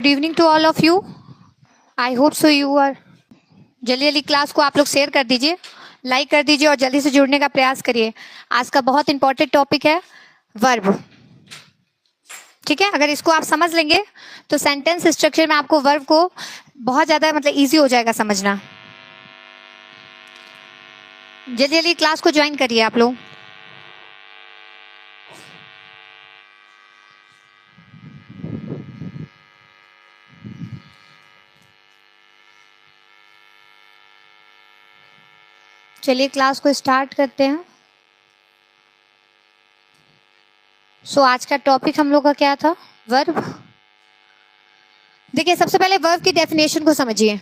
evening to all of you. I hope so you are. जल्दी जल्दी class को आप लोग शेयर कर दीजिए, लाइक कर दीजिए और जल्दी से जुड़ने का प्रयास करिए। आज का बहुत इंपॉर्टेंट टॉपिक है वर्ब। ठीक है, अगर इसको आप समझ लेंगे तो सेंटेंस स्ट्रक्चर में आपको वर्ब को बहुत ज्यादा इजी हो जाएगा समझना। जल्दी जल्दी क्लास को ज्वाइन करिए आप लोग। चलिए क्लास को स्टार्ट करते हैं। आज का टॉपिक हम लोग का क्या था? वर्ब। देखिए सबसे पहले वर्ब की डेफिनेशन को समझिए।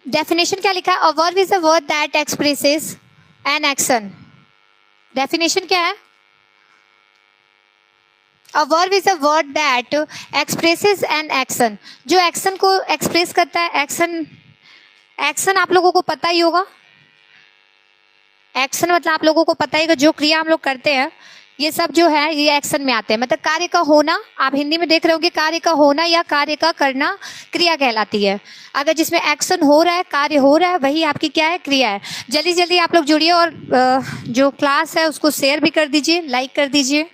डेफिनेशन क्या लिखा है? A verb is a word that expresses an action. Definition क्या है? A verb is a word that expresses an action. जो एक्शन को एक्सप्रेस करता है। एक्शन आप लोगों को पता ही होगा। एक्शन आप लोगों को पता ही होगा, जो क्रिया हम लोग करते हैं ये सब जो है ये एक्शन में आते हैं। कार्य का होना, आप हिंदी में देख रहे होंगे, कार्य का होना या कार्य का करना क्रिया कहलाती है। अगर जिसमें एक्शन हो रहा है, कार्य हो रहा है, वही आपकी क्या है? क्रिया है। जल्दी जल्दी आप लोग जुड़िए और जो क्लास है उसको शेयर भी कर दीजिए, लाइक कर दीजिए।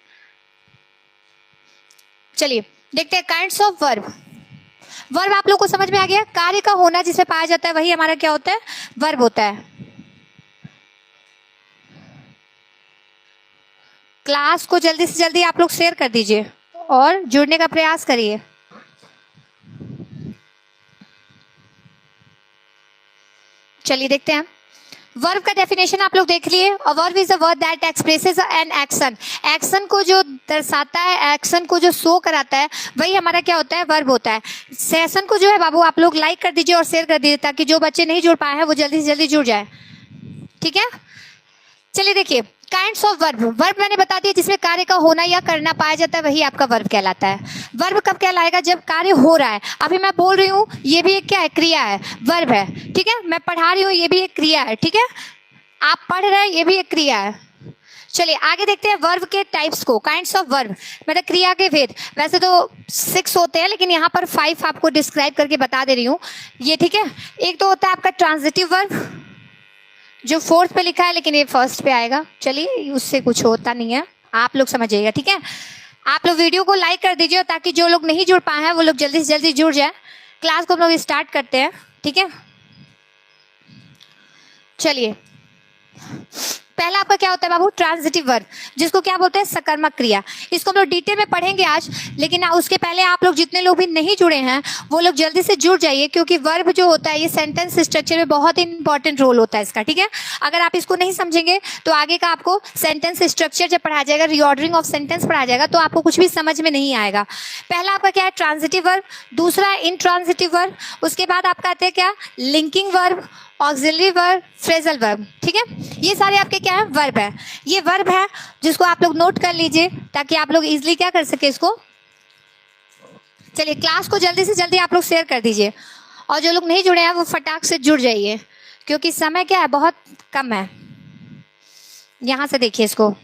चलिए देखते हैं काइंड्स ऑफ वर्ब। वर्ब आप लोग को समझ में आ गया? कार्य का होना जिसमें पाया जाता है वही हमारा क्या होता है? वर्ब होता है। क्लास को जल्दी से जल्दी आप लोग शेयर कर दीजिए और जुड़ने का प्रयास करिए। चलिए देखते हैं वर्ब का डेफिनेशन। आप लोग देख लिए। A verb is a word that expresses an action. Action को जो दर्शाता है, एक्शन को जो शो कराता है, वही हमारा क्या होता है? वर्ब होता है। सेशन को जो है बाबू आप लोग लाइक कर दीजिए और शेयर कर दीजिए ताकि जो बच्चे नहीं जुड़ पाए हैं वो जल्दी से जल्दी जुड़ जाए। ठीक है, चलिए देखिए काइंड्स ऑफ वर्ब। वर्ब मैंने बता दिया जिसमें कार्य का होना या करना पाया जाता है वही आपका वर्ब कहलाता है। वर्ब कब कहलाएगा? जब कार्य हो रहा है। अभी मैं बोल रही हूँ, ये भी एक क्या है? क्रिया है, वर्ब है। ठीक है, मैं पढ़ा रही हूँ, ये भी एक क्रिया है। ठीक है, आप पढ़ रहे हैं, ये भी एक क्रिया है। चलिए आगे देखते हैं वर्ब के टाइप्स को। काइंड्स ऑफ वर्ब क्रिया के भेद। वैसे तो 6 होते हैं लेकिन यहाँ पर 5 आपको डिस्क्राइब करके बता दे रही हूँ ये। ठीक है, एक तो होता है आपका ट्रांजिटिव वर्ब जो 4th पे लिखा है लेकिन ये 1st पे आएगा। चलिए उससे कुछ होता नहीं है, आप लोग समझिएगा। ठीक है, आप लोग वीडियो को लाइक कर दीजिए ताकि जो लोग नहीं जुड़ पाए हैं वो लोग जल्दी से जल्दी जुड़ जाए। क्लास को हम लोग स्टार्ट करते हैं। ठीक है, चलिए पहला आपका क्या होता है बाबू? ट्रांजिटिव वर्ब, जिसको क्या बोलते हैं? सकर्मक क्रिया। इसको हम लोग डिटेल में पढ़ेंगे आज, लेकिन उसके पहले आप लोग जितने लोग भी नहीं जुड़े हैं वो लोग जल्दी से जुड़ जाइए क्योंकि वर्ब जो होता है ये सेंटेंस स्ट्रक्चर में बहुत इंपॉर्टेंट रोल होता है इसका। ठीक है, अगर आप इसको नहीं समझेंगे तो आगे का आपको सेंटेंस स्ट्रक्चर जब पढ़ा जाएगा, रीऑर्डरिंग ऑफ सेंटेंस पढ़ा जाएगा तो आपको कुछ भी समझ में नहीं आएगा। पहला आपका क्या है? Transitive verb. दूसरा इंट्रांजिटिव वर्ब। उसके बाद आपका आते हैं क्या? Linking verb, auxiliary verb, phrasal verb. ठीक है, ये सारे आपके क्या है? वर्ब है। ये वर्ब है जिसको आप लोग नोट कर लीजिए ताकि आप लोग इजीली क्या कर सके इसको। चलिए क्लास को जल्दी से जल्दी आप लोग शेयर कर दीजिए और जो लोग नहीं जुड़े हैं वो फटाक से जुड़ जाइए क्योंकि समय क्या है? बहुत कम है। यहां से देखिए इसको।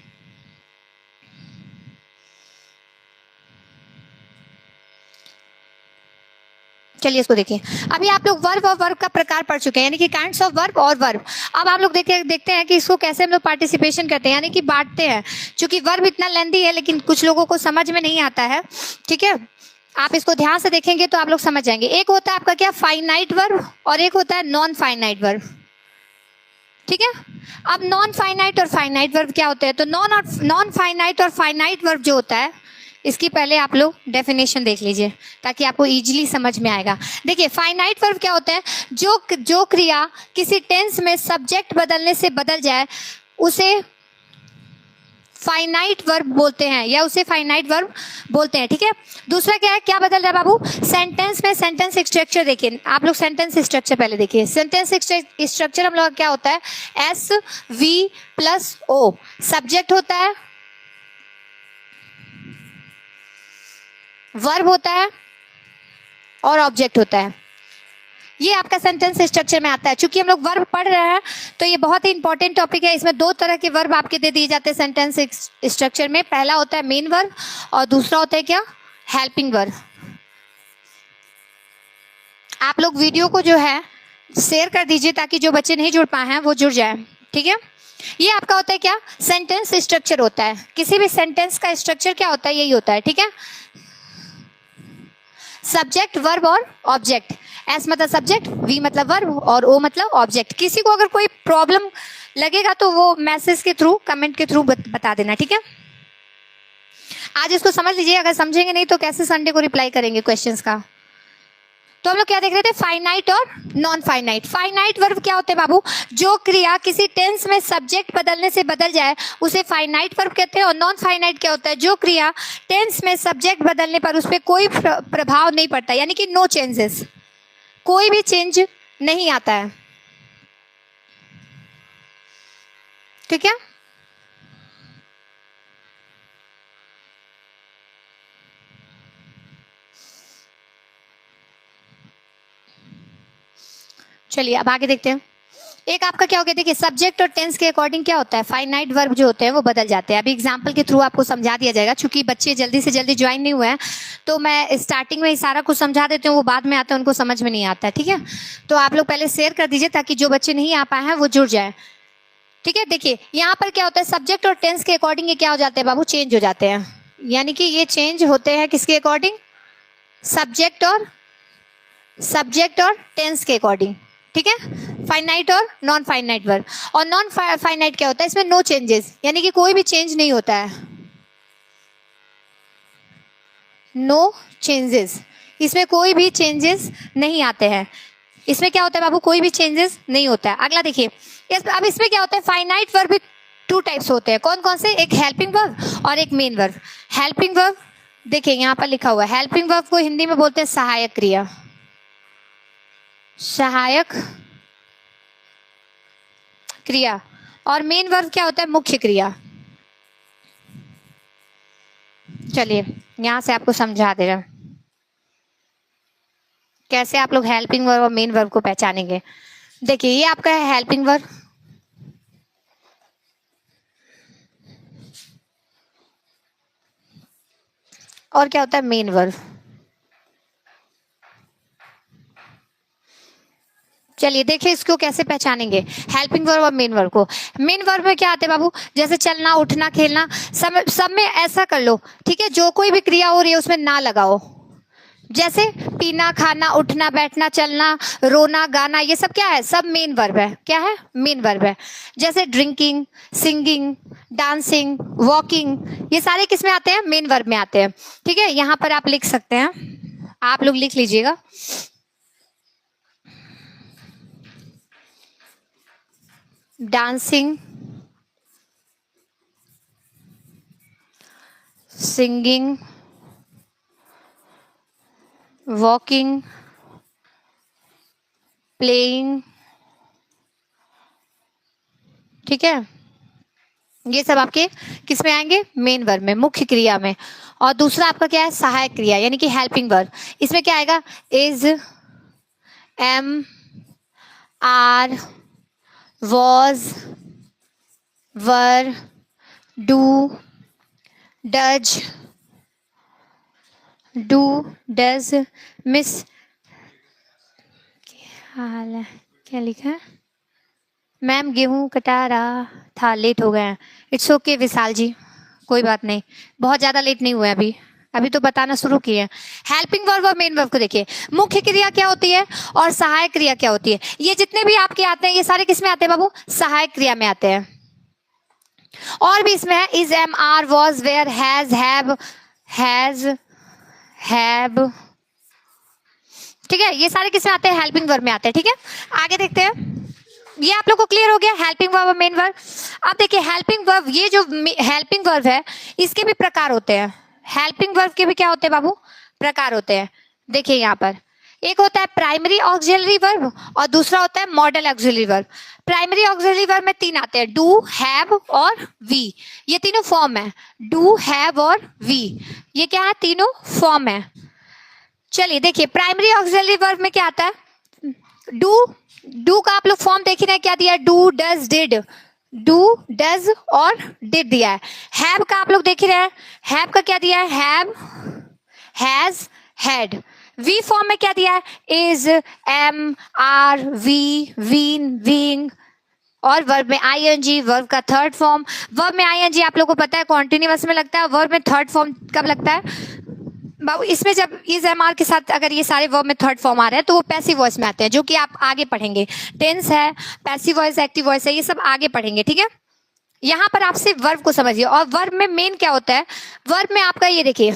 चलिए इसको देखिए। अभी आप लोग वर्ब और वर्ब का प्रकार पढ़ चुके हैं, यानी कि काइंड्स ऑफ वर्ब और वर्ब। अब आप लोग देखते हैं कि इसको कैसे हम लोग पार्टिसिपेशन करते हैं, यानी कि बांटते हैं। क्योंकि वर्ब इतना लेंथी है लेकिन कुछ लोगों को समझ में नहीं आता है। ठीक है, आप इसको ध्यान से देखेंगे तो आप लोग समझ जाएंगे। एक होता है आपका क्या? फाइनाइट वर्ब और एक होता है नॉन फाइनाइट वर्ब। ठीक है, अब नॉन फाइनाइट और फाइनाइट वर्ब क्या होते हैं? तो नॉन फाइनाइट और फाइनाइट वर्ब जो होता है इसकी पहले आप लोग डेफिनेशन देख लीजिए ताकि आपको इजीली समझ में आएगा। देखिए फाइनाइट वर्ब क्या होता है? जो क्रिया किसी टेंस में सब्जेक्ट बदलने से बदल जाए उसे फाइनाइट वर्ब बोलते हैं या उसे फाइनाइट वर्ब बोलते हैं। ठीक है, दूसरा क्या है? क्या बदल रहा है बाबू? सेंटेंस में सेंटेंस स्ट्रक्चर देखिए। आप लोग सेंटेंस स्ट्रक्चर पहले देखिए। सेंटेंस स्ट्रक्चर हम लोग क्या होता है? SV+O। सब्जेक्ट होता है, वर्ब होता है और ऑब्जेक्ट होता है। ये आपका सेंटेंस स्ट्रक्चर में आता है। चूंकि हम लोग वर्ब पढ़ रहे हैं तो ये बहुत ही इंपॉर्टेंट टॉपिक है। इसमें 2 तरह के वर्ब आपके दे दिए जाते हैं सेंटेंस स्ट्रक्चर में। पहला होता है मेन वर्ब और दूसरा होता है क्या? Helping verb. आप लोग वीडियो को जो है शेयर कर दीजिए ताकि जो बच्चे नहीं जुड़ पाए हैं वो जुड़ जाए, ठीक है। ये आपका होता है क्या, सेंटेंस स्ट्रक्चर होता है। किसी भी सेंटेंस का स्ट्रक्चर क्या होता है, यही होता है, ठीक है। सब्जेक्ट, वर्ब और ऑब्जेक्ट। एस मतलब सब्जेक्ट, वी मतलब वर्ब और ओ मतलब ऑब्जेक्ट। किसी को अगर कोई प्रॉब्लम लगेगा तो वो मैसेज के थ्रू, कमेंट के थ्रू बता देना, ठीक है। आज इसको समझ लीजिए, अगर समझेंगे नहीं तो कैसे संडे को रिप्लाई करेंगे क्वेश्चंस का। तो हम लोग क्या देख रहे थे, फाइनाइट और नॉन फाइनाइट। फाइनाइट वर्ब क्या होते हैं बाबू, जो क्रिया किसी टेंस में सब्जेक्ट बदलने से बदल जाए उसे फाइनाइट वर्ब कहते हैं। और नॉन फाइनाइट क्या होता है, जो क्रिया टेंस में सब्जेक्ट बदलने पर उस पर कोई प्रभाव नहीं पड़ता, यानी कि नो चेंजेस, कोई भी चेंज नहीं आता है, ठीक है। चलिए अब आगे देखते हैं। एक आपका क्या हो गया, देखिए सब्जेक्ट और टेंस के अकॉर्डिंग क्या होता है, फाइनाइट वर्ब जो होते हैं वो बदल जाते हैं। अभी एग्जांपल के थ्रू आपको समझा दिया जाएगा, क्योंकि बच्चे जल्दी से जल्दी ज्वाइन नहीं हुए हैं तो मैं स्टार्टिंग में ही सारा कुछ समझा देती हूँ, वो बाद में आते हैं उनको समझ में नहीं आता है, ठीक है। तो आप लोग पहले शेयर कर दीजिए ताकि जो बच्चे नहीं आ पाए हैं वो जुड़ जाए, ठीक है। देखिए यहाँ पर क्या होता है, सब्जेक्ट और टेंस के अकॉर्डिंग ये क्या हो जाते हैं बाबू, चेंज हो जाते हैं। यानी कि ये चेंज होते हैं किसके अकॉर्डिंग, सब्जेक्ट और टेंस के अकॉर्डिंग, ठीक है। फाइनाइट और नॉन फाइनाइट वर्ब। और नॉन फाइनाइट क्या होता है, इसमें नो चेंजेस, यानी कि कोई भी चेंज नहीं होता है, नो चेंजेस, इसमें कोई भी चेंजेस नहीं आते हैं। इसमें क्या होता है बाबू, कोई भी चेंजेस नहीं होता है। अगला देखिए, अब इसमें क्या होता है, फाइनाइट वर्ब भी टू टाइप्स होते हैं। कौन कौन से, एक हेल्पिंग वर्ब और एक मेन वर्ब। हेल्पिंग वर्ब देखिए यहाँ पर लिखा हुआ है, हेल्पिंग वर्ब को हिंदी में बोलते हैं सहायक क्रिया, सहायक क्रिया। और मेन वर्ब क्या होता है, मुख्य क्रिया। चलिए यहां से आपको समझा दे रहा कैसे आप लोग हेल्पिंग वर्ब और मेन वर्ब को पहचानेंगे। देखिए ये आपका है हेल्पिंग वर्ब, और क्या होता है मेन वर्ब। चलिए देखिए इसको कैसे पहचानेंगे, हेल्पिंग वर्ब और मेन वर्ब को। मेन वर्ब में क्या आते हैं बाबू, जैसे चलना, उठना, खेलना, सब में ऐसा कर लो, ठीक है, जो कोई भी क्रिया हो रही है उसमें ना लगाओ। जैसे पीना, खाना, उठना, बैठना, चलना, रोना, गाना, ये सब क्या है, सब मेन वर्ब है। क्या है, मेन वर्ब है। जैसे ड्रिंकिंग, सिंगिंग, डांसिंग, वॉकिंग, ये सारे किस में आते हैं, मेन वर्ब में आते हैं, ठीक है। यहाँ पर आप लिख सकते हैं, आप लोग लिख लीजिएगा, डांसिंग, सिंगिंग, वॉकिंग, प्लेइंग, ठीक है। ये सब आपके किस में आएंगे, मेन वर्ब में, मुख्य क्रिया में। और दूसरा आपका क्या है, सहायक क्रिया, यानी कि हेल्पिंग वर्ब। इसमें क्या आएगा, is, am, are, was, were, do, does, miss, क्या हाल है, क्या लिखा है, मैम गेहूं कटा रहा था, लेट हो गए हैं। इट्स ओके विशाल जी, कोई बात नहीं, बहुत ज़्यादा लेट नहीं हुए अभी तो बताना शुरू किए। हेल्पिंग वर्ब और मेन वर्ब को देखिए, मुख्य क्रिया क्या होती है और सहायक क्रिया क्या होती है। ये जितने भी आपके आते हैं ये सारे किस में आते हैं बाबू, सहायक क्रिया में आते हैं। और भी इसमें है is, am, are, was, were, has, have, ठीक है। ये सारे किस में आते हैं, हेल्पिंग वर्ब में आते हैं, ठीक है। आगे देखते हैं, ये आप लोग को क्लियर हो गया, हेल्पिंग वर्ब और मेन वर्ब। अब देखिए हेल्पिंग वर्ब, ये जो हेल्पिंग वर्ब है इसके भी प्रकार होते हैं। हेल्पिंग वर्ब के भी क्या होते हैं बाबू, प्रकार होते हैं। देखिए यहाँ पर एक होता है प्राइमरी ऑक्सिलरी वर्ब और दूसरा होता है model auxiliary verb. Primary auxiliary verb में तीन आते हैं, डू, हैव और वी। ये तीनों फॉर्म है, डू, हैव और वी, ये क्या है, तीनों फॉर्म है। चलिए देखिए प्राइमरी ऑक्सिलरी वर्ब में क्या आता है, डू का आप लोग फॉर्म देख रहे हैं, क्या दिया है, do, does, did, do, does और डिड दिया है। हैव का आप लोग देख रहे हैं, हैव का क्या दिया है, have, has, had. V form में क्या दिया है, is, am, are, be, been, being, और वर्ब में आईएनजी, वर्ब का थर्ड फॉर्म। वर्ब में आईएनजी आप लोगों को पता है कॉन्टिन्यूअस में लगता है, वर्ब में थर्ड फॉर्म कब लगता है बाबू, इसमें जब इज एम आर के साथ अगर ये सारे वर्ब में थर्ड फॉर्म आ रहे हैं तो वो पैसिव वॉइस में आते हैं, जो कि आप आगे पढ़ेंगे। टेंस है, पैसिव वॉइस, एक्टिव वॉइस है, ये सब आगे पढ़ेंगे, ठीक है। यहाँ पर आप सिर्फ वर्ब को समझिए। और वर्ब में मेन क्या होता है, वर्ब में आपका ये देखिए,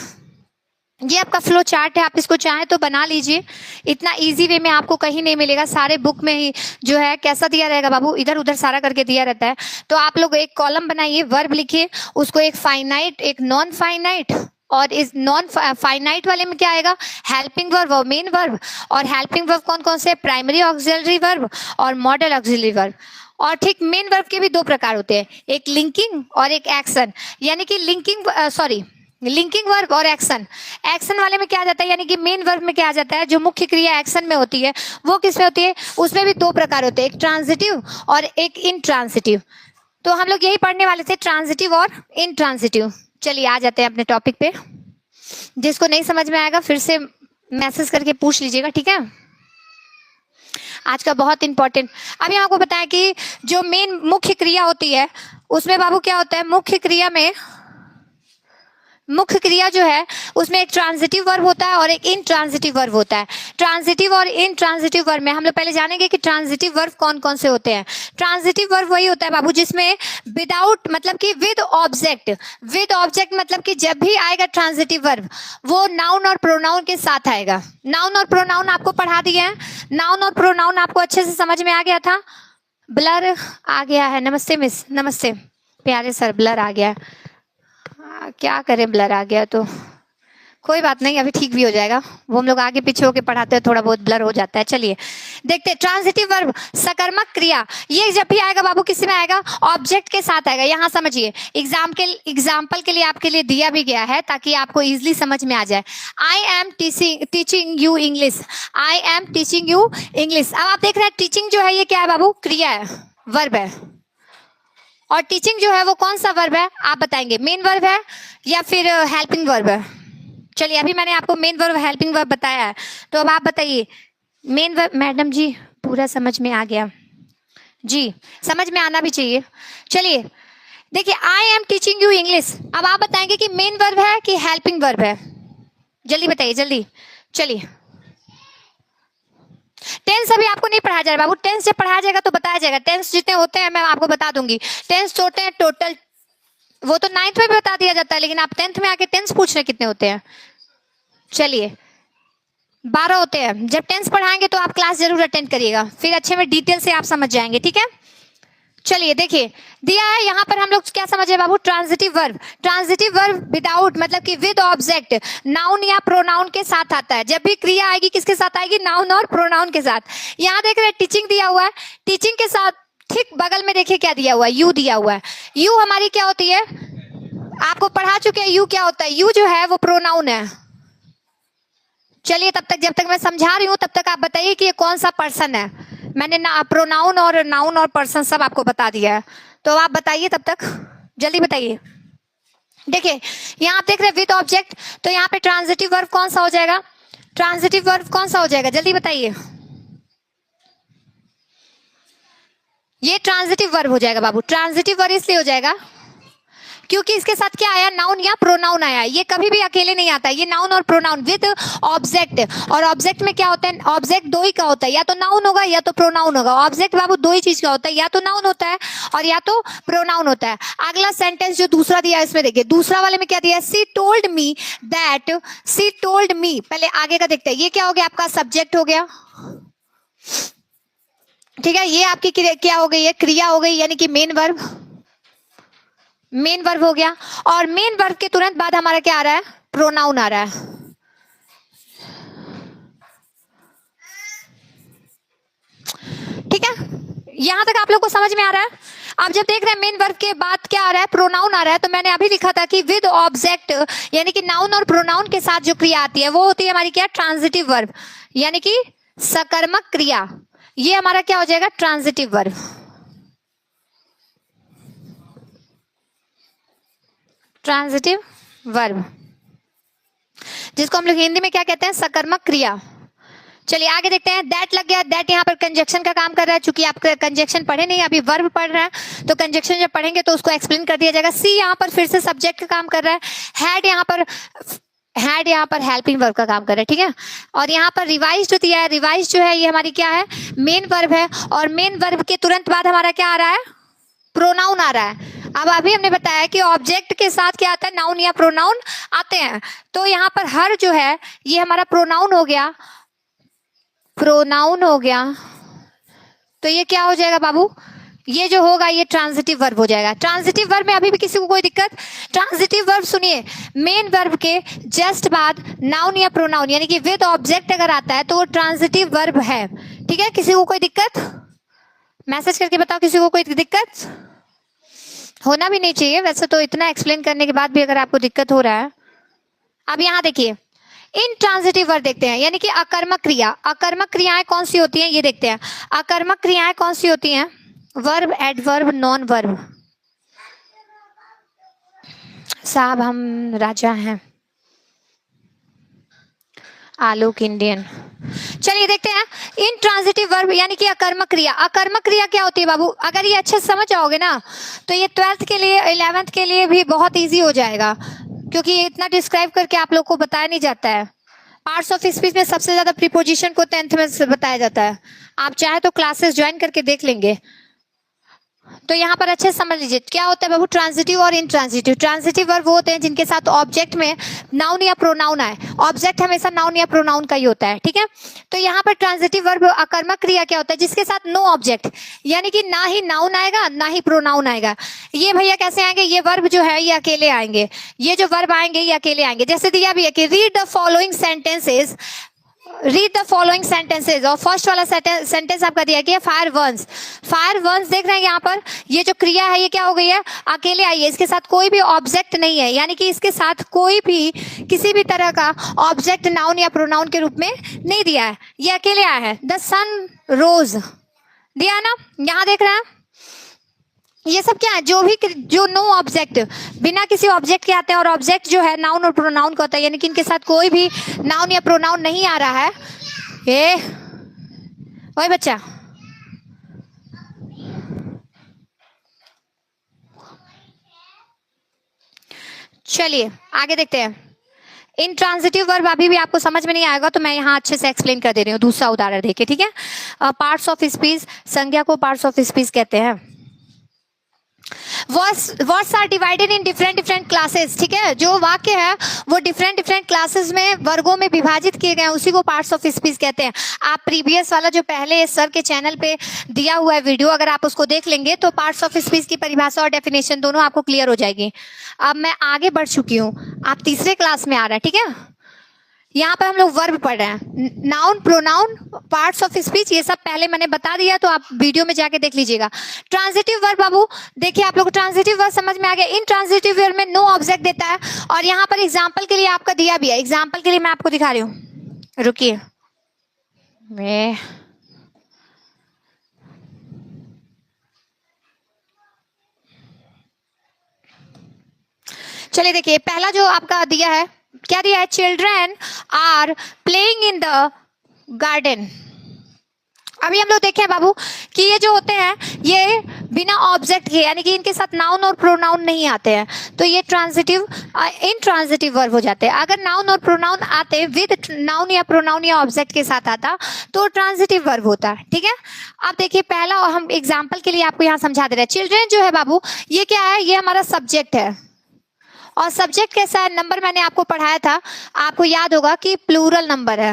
ये आपका फ्लो चार्ट है, आप इसको चाहें तो बना लीजिए। इतना इजी वे में आपको कहीं नहीं मिलेगा, सारे बुक में ही जो है कैसा दिया रहेगा बाबू, इधर उधर सारा करके दिया रहता है। तो आप लोग एक कॉलम बनाइए, वर्ब लिखिए, उसको एक फाइनाइट, एक नॉन फाइनाइट, और इस नॉन फाइनाइट वाले में क्या आएगा, हेल्पिंग वर्ब और मेन वर्ब। और हेल्पिंग वर्ब कौन कौन से, प्राइमरी ऑक्सिलरी वर्ब और मॉडल ऑक्सिलरी वर्ब। और ठीक मेन वर्ब के भी दो प्रकार होते हैं, एक लिंकिंग और एक एक्शन। यानी कि लिंकिंग वर्ब और एक्शन। एक्शन वाले में क्या आ जाता है, यानी कि मेन वर्ब में क्या आ जाता है, जो मुख्य क्रिया एक्शन में होती है वो किस में होती है, उसमें भी दो प्रकार होते हैं, एक ट्रांजिटिव और एक इनट्रांजिटिव। तो हम लोग यही पढ़ने वाले थे, ट्रांजिटिव और इनट्रांजिटिव। चलिए आ जाते हैं अपने टॉपिक पे। जिसको नहीं समझ में आएगा फिर से मैसेज करके पूछ लीजिएगा, ठीक है। आज का बहुत इंपॉर्टेंट, अभी आपको बताया कि जो मेन मुख्य क्रिया होती है उसमें बाबू क्या होता है, मुख्य क्रिया जो है उसमें एक ट्रांजिटिव वर्ब होता है और एक इनट्रांजिटिव वर्ब होता है। ट्रांजिटिव और इनट्रांजिटिव वर्ब में हम लोग पहले जानेंगे कि ट्रांजिटिव वर्ब कौन कौन से होते हैं। ट्रांजिटिव वर्ब वही होता है बाबू जिसमें विदाउट मतलब कि विद ऑब्जेक्ट मतलब कि जब भी आएगा ट्रांजिटिव वर्ब वो नाउन और प्रोनाउन के साथ आएगा। नाउन और प्रोनाउन आपको पढ़ा दिए हैं, नाउन और प्रोनाउन आपको अच्छे से समझ में आ गया था। ब्लर आ गया है, नमस्ते मिस, नमस्ते प्यारे सर, ब्लर आ गया है, क्या करें, ब्लर आ गया तो कोई बात नहीं, अभी ठीक भी हो जाएगा, वो हम लोग आगे पीछे होके पढ़ाते हैं, थोड़ा बहुत ब्लर हो जाता है। चलिए देखते हैं, ट्रांजिटिव वर्ब सकर्मक क्रिया, ये जब भी आएगा बाबू किस में आएगा, ऑब्जेक्ट के साथ आएगा। यहाँ समझिए, एग्जाम्पल के लिए आपके लिए दिया भी गया है ताकि आपको इजिली समझ में आ जाए। I am teaching you English, I am teaching you English. अब आप देख रहे हैं टीचिंग जो है ये क्या है बाबू, क्रिया है, वर्ब है। और टीचिंग जो है वो कौन सा वर्ब है आप बताएंगे, मेन वर्ब है या फिर हेल्पिंग वर्ब है। चलिए अभी मैंने आपको मेन वर्ब हेल्पिंग वर्ब बताया है, तो अब आप बताइए मेन वर्ब। मैडम जी पूरा समझ में आ गया जी, समझ में आना भी चाहिए। चलिए देखिए, I am teaching you English, अब आप बताएंगे कि मेन वर्ब है कि हेल्पिंग वर्ब है, जल्दी बताइए जल्दी। चलिए टेंस अभी आपको नहीं पढ़ाया जा रहा बाबू, टेंस जब पढ़ाया जाएगा तो बताया जाएगा। टेंस जितने होते हैं मैं आपको बता दूंगी। टेंस होते हैं टोटल, वो तो 9th में भी बता दिया जाता है, लेकिन आप 10th में आके टेंस पूछ रहे कितने होते हैं। चलिए 12 होते हैं। जब टेंस पढ़ाएंगे तो आप क्लास जरूर अटेंड करिएगा, फिर अच्छे में डिटेल से आप समझ जाएंगे, ठीक है। चलिए देखिए दिया है यहाँ पर, हम लोग क्या समझे बाबू, transitive verb. Transitive verb without मतलब कि विद ऑब्जेक्ट, नाउन या प्रोनाउन के साथ आता है। जब भी क्रिया आएगी किसके साथ आएगी, नाउन और प्रोनाउन के साथ। यहाँ देख रहे हैं टीचिंग दिया हुआ है, टीचिंग के साथ ठीक बगल में देखिए क्या दिया हुआ है, यू दिया हुआ है। यू हमारी क्या होती है, आपको पढ़ा चुके हैं यू क्या होता है। यू जो है वो प्रोनाउन है। चलिए तब तक, जब तक मैं समझा रही हूँ तब तक आप बताइए कि ये कौन सा पर्सन है। मैंने प्रोनाउन और नाउन और पर्सन सब आपको बता दिया है, तो आप बताइए तब तक, जल्दी बताइए। देखिए यहाँ आप देख रहे हैं विद ऑब्जेक्ट, तो यहाँ पे ट्रांजिटिव वर्ब कौन सा हो जाएगा, ट्रांजिटिव वर्ब कौन सा हो जाएगा, जल्दी बताइए। ये ट्रांजिटिव वर्ब हो जाएगा बाबू। ट्रांजिटिव वर्ब इसलिए हो जाएगा क्योंकि इसके साथ क्या आया, नाउन या प्रोनाउन आया। ये कभी भी अकेले नहीं आता, ये नाउन और प्रोनाउन विद ऑब्जेक्ट। और ऑब्जेक्ट में क्या होता है, ऑब्जेक्ट दो ही का होता है, या तो नाउन होगा या तो प्रोनाउन होगा। ऑब्जेक्ट बाबू दो ही चीज का होता है, या तो नाउन होता है और या तो प्रोनाउन होता है। अगला सेंटेंस जो दूसरा दिया है इसमें देखिए, दूसरा वाले में क्या दिया है, सी told me that, C told me. पहले आगे का देखते हैं, ये क्या हो गया, आपका सब्जेक्ट हो गया, ठीक है। ये आपकी क्या हो गई, ये क्रिया हो गई, यानी कि मेन वर्ब, मेन वर्ब हो गया। और मेन वर्ब के तुरंत बाद हमारा क्या आ रहा है, प्रोनाउन आ रहा है। ठीक है, यहां तक आप लोग को समझ में आ रहा है। आप जब देख रहे हैं मेन वर्ब के बाद क्या आ रहा है, प्रोनाउन आ रहा है, तो मैंने अभी लिखा था कि विद ऑब्जेक्ट यानी कि नाउन और प्रोनाउन के साथ जो क्रिया आती है वो होती है हमारी क्या, ट्रांजिटिव वर्ब, यानी कि सकर्मक क्रिया। ये हमारा क्या हो जाएगा, ट्रांजिटिव वर्ब। Transitive verb. जिसको हम लोग हिंदी में क्या कहते हैं, सकर्मक क्रिया। चलिए आगे देखते हैं। दैट लग गया, दैट यहाँ पर कंजक्शन का काम कर रहा है। चूंकि आप कंजक्शन पढ़े नहीं, अभी वर्ब पढ़ रहे हैं, तो कंजक्शन जब पढ़ेंगे तो उसको एक्सप्लेन कर दिया जाएगा। सी यहाँ पर फिर से सब्जेक्ट का काम कर रहा है। हैड यहाँ पर हेल्पिंग वर्ब का काम कर रहा है, ठीक है। और यहाँ पर रिवाइज जो दिया है, रिवाइज जो है ये हमारी क्या है, मेन वर्ब है। और मेन वर्ब के तुरंत बाद हमारा क्या आ रहा है, प्रोनाउन आ रहा है। अब अभी हमने बताया कि ऑब्जेक्ट के साथ क्या आता है, नाउन या प्रोनाउन आते हैं। तो यहाँ पर हर जो है ये हमारा प्रोनाउन हो गया, प्रोनाउन हो गया। तो ये क्या हो जाएगा बाबू, ये जो होगा ये ट्रांजिटिव वर्ब हो जाएगा। ट्रांजिटिव वर्ब में अभी भी किसी को कोई दिक्कत? ट्रांजिटिव वर्ब सुनिए, मेन वर्ब के जस्ट बाद नाउन या प्रोनाउन यानी कि विद ऑब्जेक्ट अगर आता है तो वो ट्रांजिटिव वर्ब है, ठीक है। किसी को कोई दिक्कत? मैसेज करके बताओ किसी को कोई दिक्कत। होना भी नहीं चाहिए वैसे तो, इतना एक्सप्लेन करने के बाद भी अगर आपको दिक्कत हो रहा है। अब यहाँ देखिए इनट्रांजिटिव वर्ब देखते हैं, यानी कि अकर्मक क्रिया। अकर्मक क्रियाएं कौन सी होती हैं ये देखते हैं। अकर्मक क्रियाएं कौन सी होती हैं, वर्ब, एडवर्ब, नॉन वर्ब। साहब हम राजा हैं, आलोक इंडियन। चलिए देखते हैं इनट्रांजिटिव वर्ब यानी कि अकर्मक क्रिया। अकर्मक क्रिया क्या होती है बाबू, अगर ये अच्छे से समझ जाओगे ना तो ये 12th के लिए 11th के लिए भी बहुत इजी हो जाएगा, क्योंकि इतना डिस्क्राइब करके आप लोग को बताया नहीं जाता है। पार्ट्स ऑफ स्पीच में सबसे ज्यादा प्रीपोजिशन को 10th में बताया जाता है। आप चाहे तो क्लासेस ज्वाइन करके देख लेंगे। तो यहाँ पर अच्छे समझ लीजिए क्या होता है बाबू, ट्रांजिटिव और इनट्रांजिटिव। ट्रांजिटिव वर्ब वो होते हैं जिनके साथ ऑब्जेक्ट में नाउन या प्रोनाउन आए। ऑब्जेक्ट हमेशा नाउन या प्रोनाउन का ही होता है, ठीक है। तो यहाँ पर ट्रांजिटिव वर्ब अकर्मक क्रिया क्या होता है, जिसके साथ नो ऑब्जेक्ट, यानी कि ना ही नाउन आएगा ना ही प्रोनाउन आएगा। ये भैया कैसे आएंगे, ये वर्ब जो है ये अकेले आएंगे। ये जो वर्ब आएंगे ये अकेले आएंगे। जैसे दिया भी है कि read the following sentences, read the following sentences. और फर्स्ट वाला सेंटेंस आपका दिया गया फायर वंस। फायर वंस देख रहे हैं यहाँ पर, ये जो क्रिया है ये क्या हो गई है, अकेले आई है। इसके साथ कोई भी ऑब्जेक्ट नहीं है, यानी कि इसके साथ कोई भी किसी भी तरह का ऑब्जेक्ट नाउन या प्रोनाउन के रूप में नहीं दिया है, ये अकेले आया है। द सन रोज दिया ना, यहाँ देख रहे हैं ये सब क्या है, जो नो ऑब्जेक्ट, बिना किसी ऑब्जेक्ट के आते हैं। और ऑब्जेक्ट जो है नाउन और प्रोनाउन का होता है, यानी कि इनके साथ कोई भी नाउन या प्रोनाउन नहीं आ रहा है। ये ओए बच्चा, चलिए आगे देखते हैं। इनट्रांजिटिव वर्ब अभी भी आपको समझ में नहीं आएगा तो मैं यहाँ अच्छे से एक्सप्लेन कर दे रही हूँ दूसरा उदाहरण देके, ठीक है। पार्ट्स ऑफ स्पीच, संज्ञा को पार्ट्स ऑफ स्पीच कहते हैं। Words are divided in different classes, ठीक है। जो वाक्य है वो डिफरेंट क्लासेस में, वर्गों में विभाजित किए गए हैं, उसी को पार्ट्स ऑफ स्पीच कहते हैं। आप प्रीवियस वाला जो पहले सर के चैनल पे दिया हुआ है वीडियो, अगर आप उसको देख लेंगे तो पार्ट्स ऑफ स्पीच की परिभाषा और डेफिनेशन दोनों आपको क्लियर हो जाएगी। अब मैं आगे बढ़ चुकी हूँ, आप तीसरे क्लास में आ रहा है, ठीक है। यहाँ पर हम लोग वर्ब पढ़ रहे हैं, noun, pronoun, parts of speech, ये सब पहले मैंने बता दिया, तो आप वीडियो में जाके देख लीजिएगा। ट्रांजिटिव वर्ब बाबू देखिए, आप लोग ट्रांजिटिव वर्ब समझ में आ गया। इन ट्रांजिटिव वर्ब में नो ऑब्जेक्ट देता है। और यहाँ पर एग्जाम्पल के लिए आपका दिया भी है, एग्जाम्पल के लिए मैं आपको दिखा रही हूँ, रुकिए। चलिए देखिए, पहला जो आपका दिया है, क्या दिया है, children are playing in the garden. अभी हम लोग देखें बाबू कि ये जो होते हैं ये बिना ऑब्जेक्ट के, यानी कि इनके साथ नाउन और प्रोनाउन नहीं आते हैं, तो ये ट्रांजिटिव इनट्रांजिटिव वर्ब हो जाते हैं। अगर नाउन और प्रोनाउन आते, विद नाउन या प्रोनाउन या ऑब्जेक्ट के साथ आता तो ट्रांजिटिव वर्ब होता है, ठीक है। अब देखिए पहला हम एग्जाम्पल के लिए आपको यहाँ समझा दे रहे हैं। चिल्ड्रन जो है बाबू ये क्या है, ये हमारा सब्जेक्ट है। और सब्जेक्ट कैसा है, नंबर मैंने आपको पढ़ाया था, आपको याद होगा कि प्लूरल नंबर है।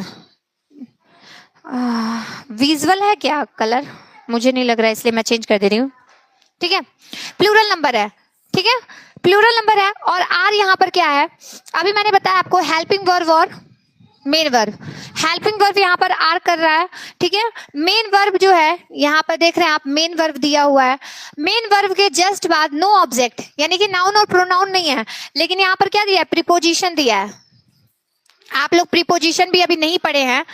विजुअल है क्या कलर, मुझे नहीं लग रहा है, इसलिए मैं चेंज कर दे रही हूँ, ठीक है। प्लूरल नंबर है, ठीक है, प्लूरल नंबर है। और आर यहाँ पर क्या है, अभी मैंने बताया आपको हेल्पिंग वर्ब और मेन वर्ब। हेल्पिंग वर्ब यहाँ पर आर कर रहा है, ठीक है। मेन वर्ब जो है यहाँ पर देख रहे हैं आप, मेन वर्ब दिया हुआ है। मेन वर्ब के जस्ट बाद नो ऑब्जेक्ट, यानी कि नाउन और प्रोनाउन नहीं है, लेकिन यहाँ पर क्या दिया है, प्रीपोजिशन दिया है। आप लोग प्रीपोजिशन भी अभी नहीं पढ़े हैं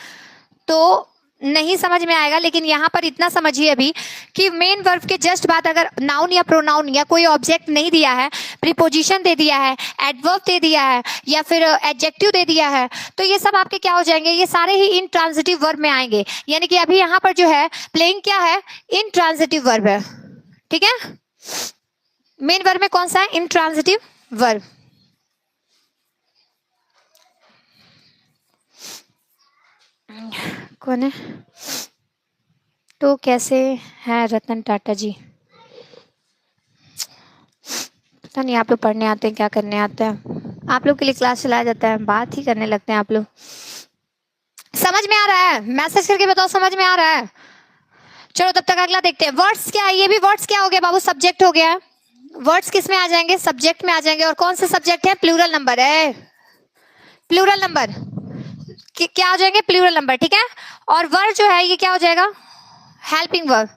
तो नहीं समझ में आएगा, लेकिन यहाँ पर इतना समझिए अभी कि मेन वर्ब के जस्ट बाद अगर नाउन या प्रोनाउन या कोई ऑब्जेक्ट नहीं दिया है, प्रीपोजिशन दे दिया है, एडवर्ब दे दिया है या फिर एडजेक्टिव दे दिया है, तो ये सब आपके क्या हो जाएंगे, ये सारे ही इंट्रांजिटिव वर्ब में आएंगे। यानी कि अभी यहाँ पर जो है प्लेइंग क्या है, इंट्रांजिटिव वर्ब है। ठीक है, मेन वर्ब में कौन सा है, इंट्रांजिटिव वर्ब। कौन है तो कैसे है रतन टाटा जी, पता नहीं आप लोग पढ़ने आते हैं क्या करने आते हैं, आप लोग के लिए क्लास चलाया जाता है, बात ही करने लगते हैं आप लोग। समझ में आ रहा है, मैसेज करके बताओ समझ में आ रहा है। चलो तब तक अगला देखते हैं। वर्ड्स क्या है, ये भी वर्ड्स क्या हो गया बाबू, सब्जेक्ट हो गया। वर्ड्स किस में आ जाएंगे, सब्जेक्ट में आ जाएंगे। और कौन से सब्जेक्ट है, प्लूरल नंबर है, प्लूरल नंबर क्या हो जाएंगे, प्लूरल नंबर। ठीक है, और वर्ब जो है ये क्या हो जाएगा, हेल्पिंग वर्ब।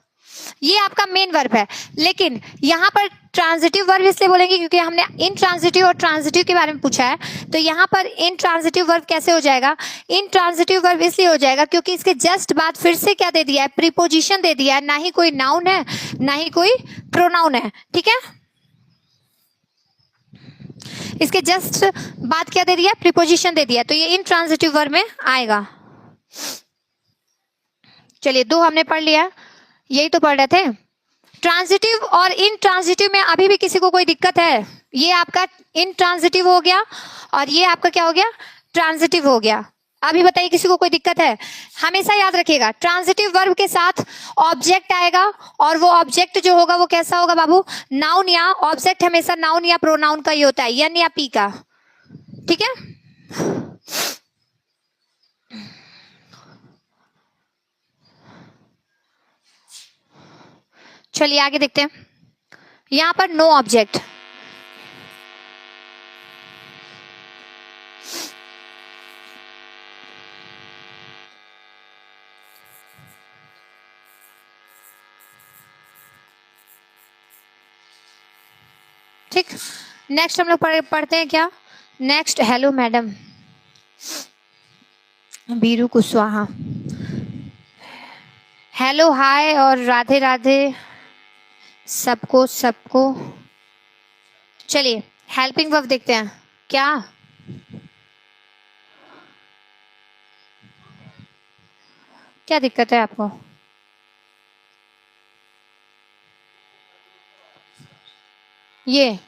ये आपका मेन वर्ब है, लेकिन यहाँ पर ट्रांजिटिव वर्ब इसलिए बोलेंगे क्योंकि हमने इंट्रांजिटिव और ट्रांजिटिव के बारे में पूछा है। तो यहाँ पर इंट्रांजिटिव वर्ब कैसे हो जाएगा, इंट्रांजिटिव वर्ब इसलिए हो जाएगा क्योंकि इसके जस्ट बाद फिर से क्या दे दिया है, प्रीपोजिशन दे दिया है, ना ही कोई नाउन है ना ही कोई प्रोनाउन है। ठीक है, इसके जस्ट बाद क्या दे दिया, प्रीपोजिशन दे दिया, तो ये इंट्रांजिटिव वर्ब में आएगा। चलिए 2 हमने पढ़ लिया, यही तो पढ़ रहे थे। ट्रांजिटिव और इंट्रांजिटिव में अभी भी किसी को कोई दिक्कत है, ये आपका इंट्रांजिटिव हो गया और ये आपका क्या हो गया, ट्रांजिटिव हो गया। अभी बताइए किसी को कोई दिक्कत है। हमेशा याद रखिएगा ट्रांजिटिव वर्ब के साथ ऑब्जेक्ट आएगा और वो ऑब्जेक्ट जो होगा वो कैसा होगा बाबू, नाउन या ऑब्जेक्ट हमेशा नाउन या प्रोनाउन का ही होता है, एन या पी का। ठीक है, चलिए आगे देखते हैं। यहां पर नो ऑब्जेक्ट, ठीक। नेक्स्ट हम लोग पढ़ते हैं क्या, next hello madam Biru Kushwaha, hello hi और राधे राधे सबको सबको। चलिए हेल्पिंग वर्ब देखते हैं क्या, क्या दिक्कत है आपको, ये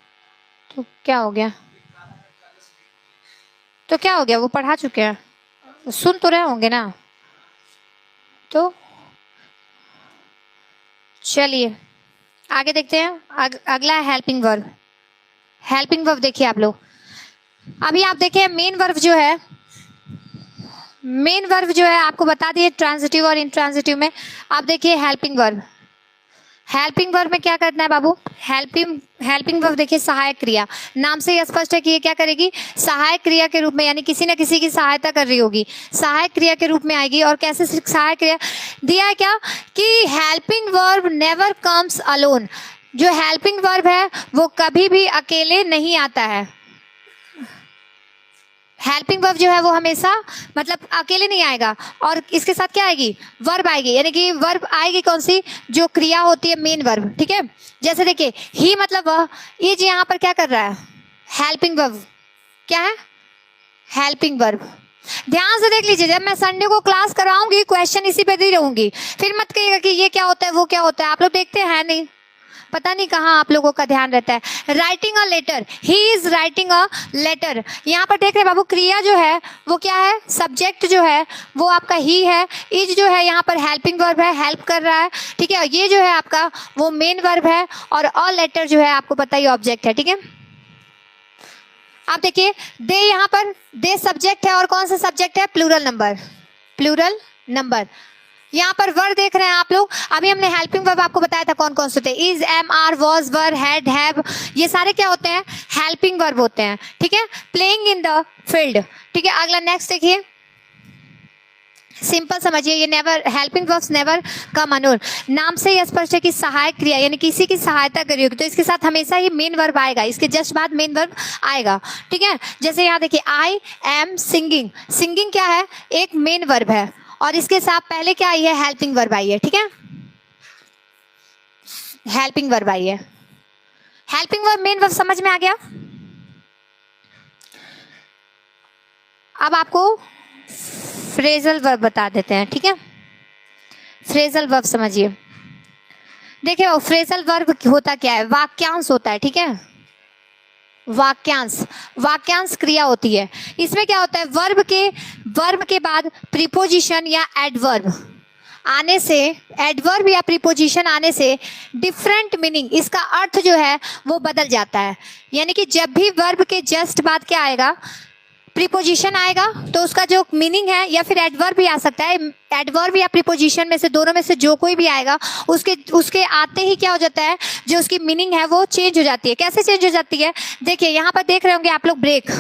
तो क्या हो गया, तो क्या हो गया, वो पढ़ा चुके हैं, सुन तो रहे होंगे ना। तो चलिए आगे देखते हैं। अगला है हेल्पिंग वर्ब। हेल्पिंग वर्ब देखिए आप लोग, अभी आप देखिए मेन वर्ब जो है, मेन वर्ब जो है आपको बता दिए ट्रांजिटिव और इंट्रांजिटिव में। आप देखिए हेल्पिंग वर्ब, हेल्पिंग वर्ब में क्या करना है बाबू, हेल्पिंग वर्ब देखिए सहायक क्रिया, नाम से ही स्पष्ट है कि ये क्या करेगी, सहायक क्रिया के रूप में, यानी किसी न किसी की सहायता कर रही होगी, सहायक क्रिया के रूप में आएगी। और कैसे सहायक क्रिया दिया है क्या, कि helping verb never comes alone, जो हेल्पिंग वर्ब है वो कभी भी अकेले नहीं आता है। हेल्पिंग वर्ब जो है वो हमेशा मतलब अकेले नहीं आएगा, और इसके साथ क्या आएगी, वर्ब आएगी, यानी कि वर्ब आएगी कौन सी, जो क्रिया होती है मेन वर्ब। ठीक है, जैसे देखिए ही मतलब वह, ये जी यहाँ पर क्या कर रहा है, हेल्पिंग वर्ब, क्या है, हेल्पिंग वर्ब। ध्यान से देख लीजिए, जब मैं संडे को क्लास कराऊंगी क्वेश्चन इसी पे दी रहूंगी, फिर मत कहिएगा कि ये क्या होता है वो क्या होता है, आप लोग देखते हैं नहीं, पता नहीं कहाँ आप लोगों का ध्यान रहता है। Writing a letter, he is writing a letter, यहाँ पर देख रहे बाबू क्रिया जो है वो क्या है, सब्जेक्ट जो है वो आपका ही है, इज जो है यहाँ पर हेल्पिंग वर्ब है, हेल्प कर रहा है। ठीक है, ये जो है आपका वो मेन वर्ब है, और अ लेटर जो है आपको पता ही ऑब्जेक्ट है। ठीक है, आप देखिए दे, यहाँ पर दे सब्जेक्ट है, और कौन सा सब्जेक्ट है, प्लूरल नंबर, प्लूरल नंबर। यहाँ पर वर्ब देख रहे हैं आप लोग, अभी हमने हेल्पिंग वर्ब आपको बताया था कौन कौन से होते हैं, is, am, are, was, were, had, have, ये सारे क्या होते हैं, हेल्पिंग वर्ब होते हैं। ठीक है, प्लेइंग इन द फील्ड। ठीक है, अगला नेक्स्ट देखिए, सिंपल समझिए, ये never, helping verbs never come alone, नाम से ही स्पष्ट है कि सहायक क्रिया, यानी किसी की सहायता करी होगी, तो इसके साथ हमेशा ही मेन वर्ब आएगा, इसके जस्ट बाद मेन वर्ब आएगा। ठीक है, जैसे यहाँ देखिए आई एम सिंगिंग, सिंगिंग क्या है, एक मेन वर्ब है, और इसके साथ पहले क्या आई है, हेल्पिंग वर्ब आई है, ठीक है, हेल्पिंग वर्ब आई है। हेल्पिंग वर्ब मेन वर्ब समझ में आ गया। अब आपको फ्रेजल वर्ब बता देते हैं, ठीक है। फ्रेजल वर्ब समझिए। देखिए फ्रेजल वर्ब होता क्या है, वाक्यांश होता है, ठीक है, वाक्यांश, वाक्यांश क्रिया होती है। इसमें क्या होता है, वर्ब के बाद प्रीपोजिशन या एडवर्ब आने से, एडवर्ब या प्रीपोजिशन आने से डिफरेंट मीनिंग, इसका अर्थ जो है वो बदल जाता है। यानी कि जब भी वर्ब के जस्ट बाद क्या आएगा, प्रीपोजिशन आएगा, तो उसका जो मीनिंग है, या फिर एडवर्ब भी आ सकता है, एडवर्ब या प्रीपोजिशन में से दोनों में से जो कोई भी आएगा, उसके आते ही क्या हो जाता है, जो उसकी मीनिंग है वो चेंज हो जाती है। कैसे चेंज हो जाती है, देखिए यहाँ पर देख रहे होंगे आप लोग ब्रेक,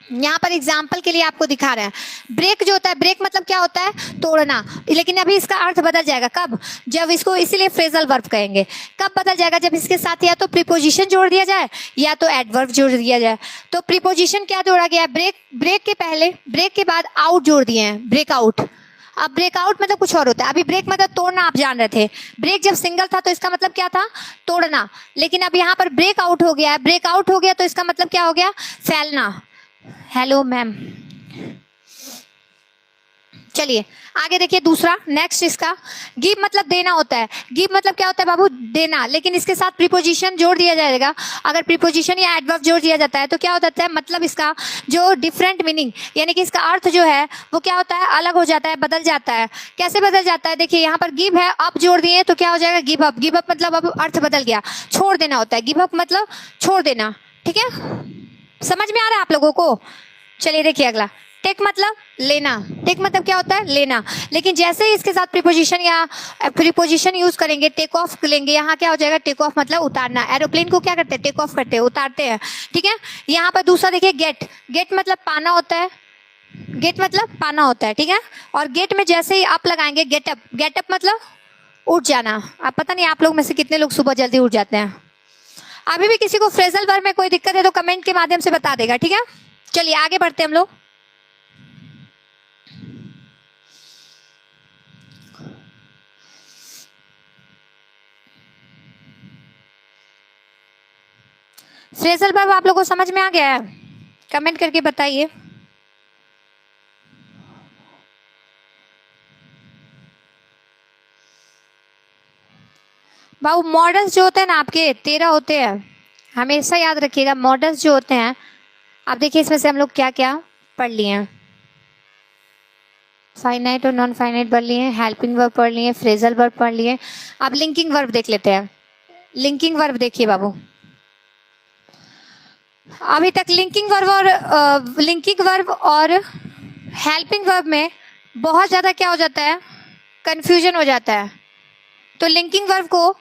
यहाँ पर एग्जाम्पल के लिए आपको दिखा रहे हैं। ब्रेक जो होता है, ब्रेक मतलब क्या होता है, तोड़ना, लेकिन अभी इसका अर्थ बदल जाएगा। कब, जब इसको, इसीलिए फ्रेजल वर्ब कहेंगे। कब बदल जाएगा, जब इसके साथ या तो प्रीपोजिशन जोड़ दिया जाए या तो एडवर्ब जोड़ दिया जाए। तो प्रीपोजिशन क्या जोड़ा गया है, ब्रेक के पहले, ब्रेक के बाद आउट जोड़ दिए हैं, ब्रेकआउट। अब ब्रेकआउट मतलब कुछ और होता है। अभी ब्रेक मतलब तोड़ना, आप जान रहे थे। ब्रेक जब सिंगल था तो इसका मतलब क्या था, तोड़ना, लेकिन अब यहाँ पर ब्रेकआउट हो गया है। ब्रेकआउट हो गया तो इसका मतलब क्या हो गया, फैलना। हेलो मैम, चलिए आगे देखिए दूसरा, नेक्स्ट इसका गिव मतलब देना होता है। गिव मतलब क्या होता है बाबू, देना, लेकिन इसके साथ प्रीपोजिशन जोड़ दिया जाएगा। अगर प्रीपोजिशन या एडवर्ब जोड़ दिया जाता है तो क्या होता है, मतलब इसका जो डिफरेंट मीनिंग, यानी कि इसका अर्थ जो है वो क्या होता है, अलग हो जाता है, बदल जाता है। कैसे बदल जाता है, देखिए यहाँ पर गिव है, अप जोड़ दिए तो क्या हो जाएगा, गिव अप। गिव अप मतलब अब अर्थ बदल गया, छोड़ देना होता है। गिव अप मतलब छोड़ देना, ठीक है, समझ में आ रहा है आप लोगों को। चलिए देखिए अगला, टेक मतलब लेना। टेक मतलब क्या होता है, लेना, लेकिन जैसे ही इसके साथ प्रीपोजिशन या प्रीपोजिशन यूज करेंगे, टेक ऑफ लेंगे, यहाँ क्या हो जाएगा, टेक ऑफ मतलब उतारना। एरोप्लेन को क्या करते हैं, टेक ऑफ करते हैं, उतारते हैं, ठीक है। यहाँ पर दूसरा देखिए गेट, गेट मतलब पाना होता है, गेट मतलब पाना होता है, ठीक है। और गेट में जैसे ही अप लगाएंगे, गेटअप, गेटअप मतलब उठ जाना। अब पता नहीं आप लोग में से कितने लोग सुबह जल्दी उठ जाते हैं। अभी भी किसी को फ्रेजल वर्ब में कोई दिक्कत है तो कमेंट के माध्यम से बता देगा, ठीक है। चलिए आगे बढ़ते हैं हम लोग। फ्रेजल वर्ब आप लोगों को समझ में आ गया है, कमेंट करके बताइए। बाबू मॉडल्स जो होते हैं ना आपके 13 होते हैं, हमेशा याद रखिएगा। मॉडल्स जो होते हैं, आप देखिए इसमें से हम लोग क्या क्या पढ़ लिए हैं, फाइनाइट और नॉन फाइनाइट पढ़ लिए, हेल्पिंग वर्ब पढ़ लिए, फ्रेजल वर्ब पढ़ लिए। अब लिंकिंग वर्ब देख लेते हैं। लिंकिंग वर्ब देखिए बाबू, अभी तक लिंकिंग वर्ब और हेल्पिंग वर्ब में बहुत ज़्यादा क्या हो जाता है, कंफ्यूजन हो जाता है। तो लिंकिंग वर्ब को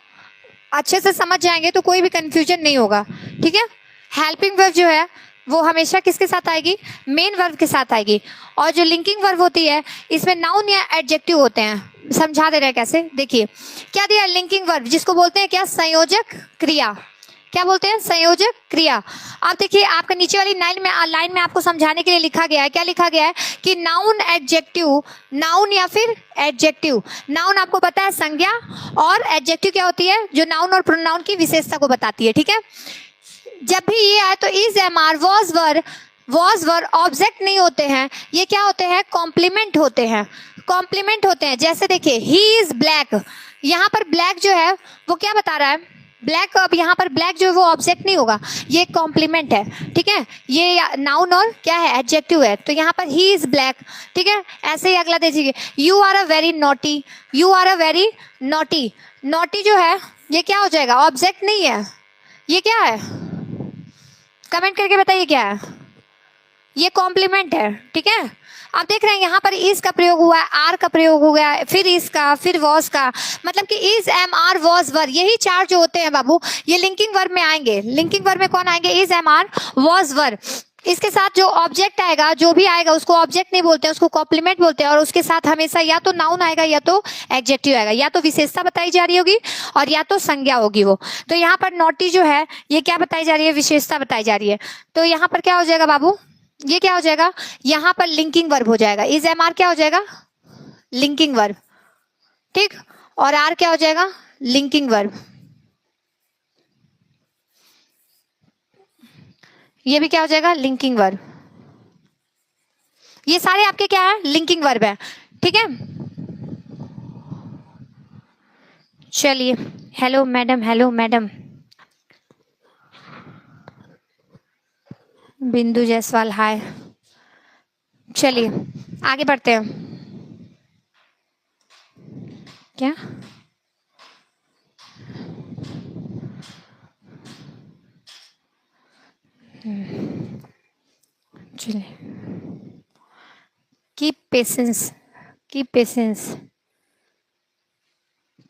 अच्छे से समझ जाएंगे तो कोई भी कंफ्यूजन नहीं होगा, ठीक है। हेल्पिंग वर्ब जो है वो हमेशा किसके साथ आएगी, मेन वर्ब के साथ आएगी। और जो लिंकिंग वर्ब होती है इसमें नाउन या एडजेक्टिव होते हैं। समझा दे रहे हैं कैसे, देखिए क्या दिया, लिंकिंग वर्ब जिसको बोलते हैं क्या, संयोजक क्रिया। क्या बोलते हैं, संयोजक क्रिया। आप देखिए आपका नीचे वाली लाइन में आपको समझाने के लिए लिखा गया है, क्या लिखा गया है कि नाउन एडजेक्टिव, नाउन या फिर एडजेक्टिव। नाउन आपको पता है संज्ञा, और एडजेक्टिव क्या होती है, जो नाउन और प्रोनाउन की विशेषता को बताती है, ठीक है। जब भी ये आए तो is, am are, was were object नहीं होते हैं, ये क्या होते हैं, कॉम्प्लीमेंट होते हैं, कॉम्प्लीमेंट होते हैं। जैसे देखिए ही इज ब्लैक, यहाँ पर ब्लैक जो है वो क्या बता रहा है, ब्लैक। अब यहाँ पर ब्लैक जो है वो ऑब्जेक्ट नहीं होगा, ये कॉम्प्लीमेंट है, ठीक है। ये नाउन और क्या है, एडजेक्टिव है। तो यहाँ पर ही इज ब्लैक, ठीक है। ऐसे ही अगला देखिए, you are a very naughty, you are a very naughty. Naughty जो है ये क्या हो जाएगा, ऑब्जेक्ट नहीं है, ये क्या है, कमेंट करके बताइए क्या है, ये कॉम्प्लीमेंट है, ठीक है। आप देख रहे हैं यहाँ पर इज का प्रयोग हुआ है, आर का प्रयोग हो गया, फिर इज का, फिर वॉज का, मतलब कि इज, एम, आर, वॉज, वर, यही चार जो होते हैं बाबू ये लिंकिंग वर्ब में आएंगे। लिंकिंग वर्ब में कौन आएंगे, इज, एम, आर, वॉज, वर। इसके साथ जो ऑब्जेक्ट आएगा, जो भी आएगा उसको ऑब्जेक्ट नहीं बोलते हैं, उसको कॉम्प्लीमेंट बोलते हैं। और उसके साथ हमेशा या तो नाउन आएगा या तो एडजेक्टिव आएगा, या तो विशेषता बताई जा रही होगी और या तो संज्ञा होगी वो। तो यहाँ पर नॉटी जो है ये क्या बताई जा रही है, विशेषता बताई जा रही है। तो यहाँ पर क्या हो जाएगा बाबू, ये क्या हो जाएगा, यहां पर लिंकिंग वर्ब हो जाएगा। इज एम आर क्या हो जाएगा, लिंकिंग वर्ब, ठीक। और आर क्या हो जाएगा, लिंकिंग वर्ब। ये भी क्या हो जाएगा, लिंकिंग वर्ब। ये सारे आपके क्या है, लिंकिंग वर्ब है, ठीक है। चलिए, हेलो मैडम, हेलो मैडम, बिंदु जायसवाल हाय। चलिए आगे बढ़ते हैं। क्या चलिए, कीप पेशेंस, कीप पेशेंस।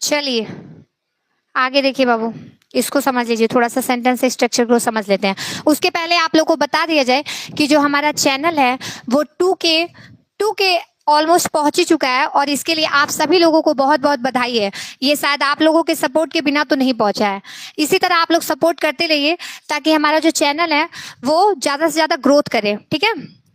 चलिए आगे देखिए बाबू, इसको समझ लीजिए, थोड़ा सा सेंटेंस स्ट्रक्चर को समझ लेते हैं। उसके पहले आप लोग को बता दिया जाए कि जो हमारा चैनल है वो 2K ऑलमोस्ट पहुंच ही चुका है, और इसके लिए आप सभी लोगों को बहुत बहुत बधाई है। ये शायद आप लोगों के सपोर्ट के बिना तो नहीं पहुंचा है। इसी तरह आप लोग सपोर्ट करते रहिए ताकि हमारा जो चैनल है वो ज़्यादा से ज़्यादा ग्रोथ करे, ठीक है।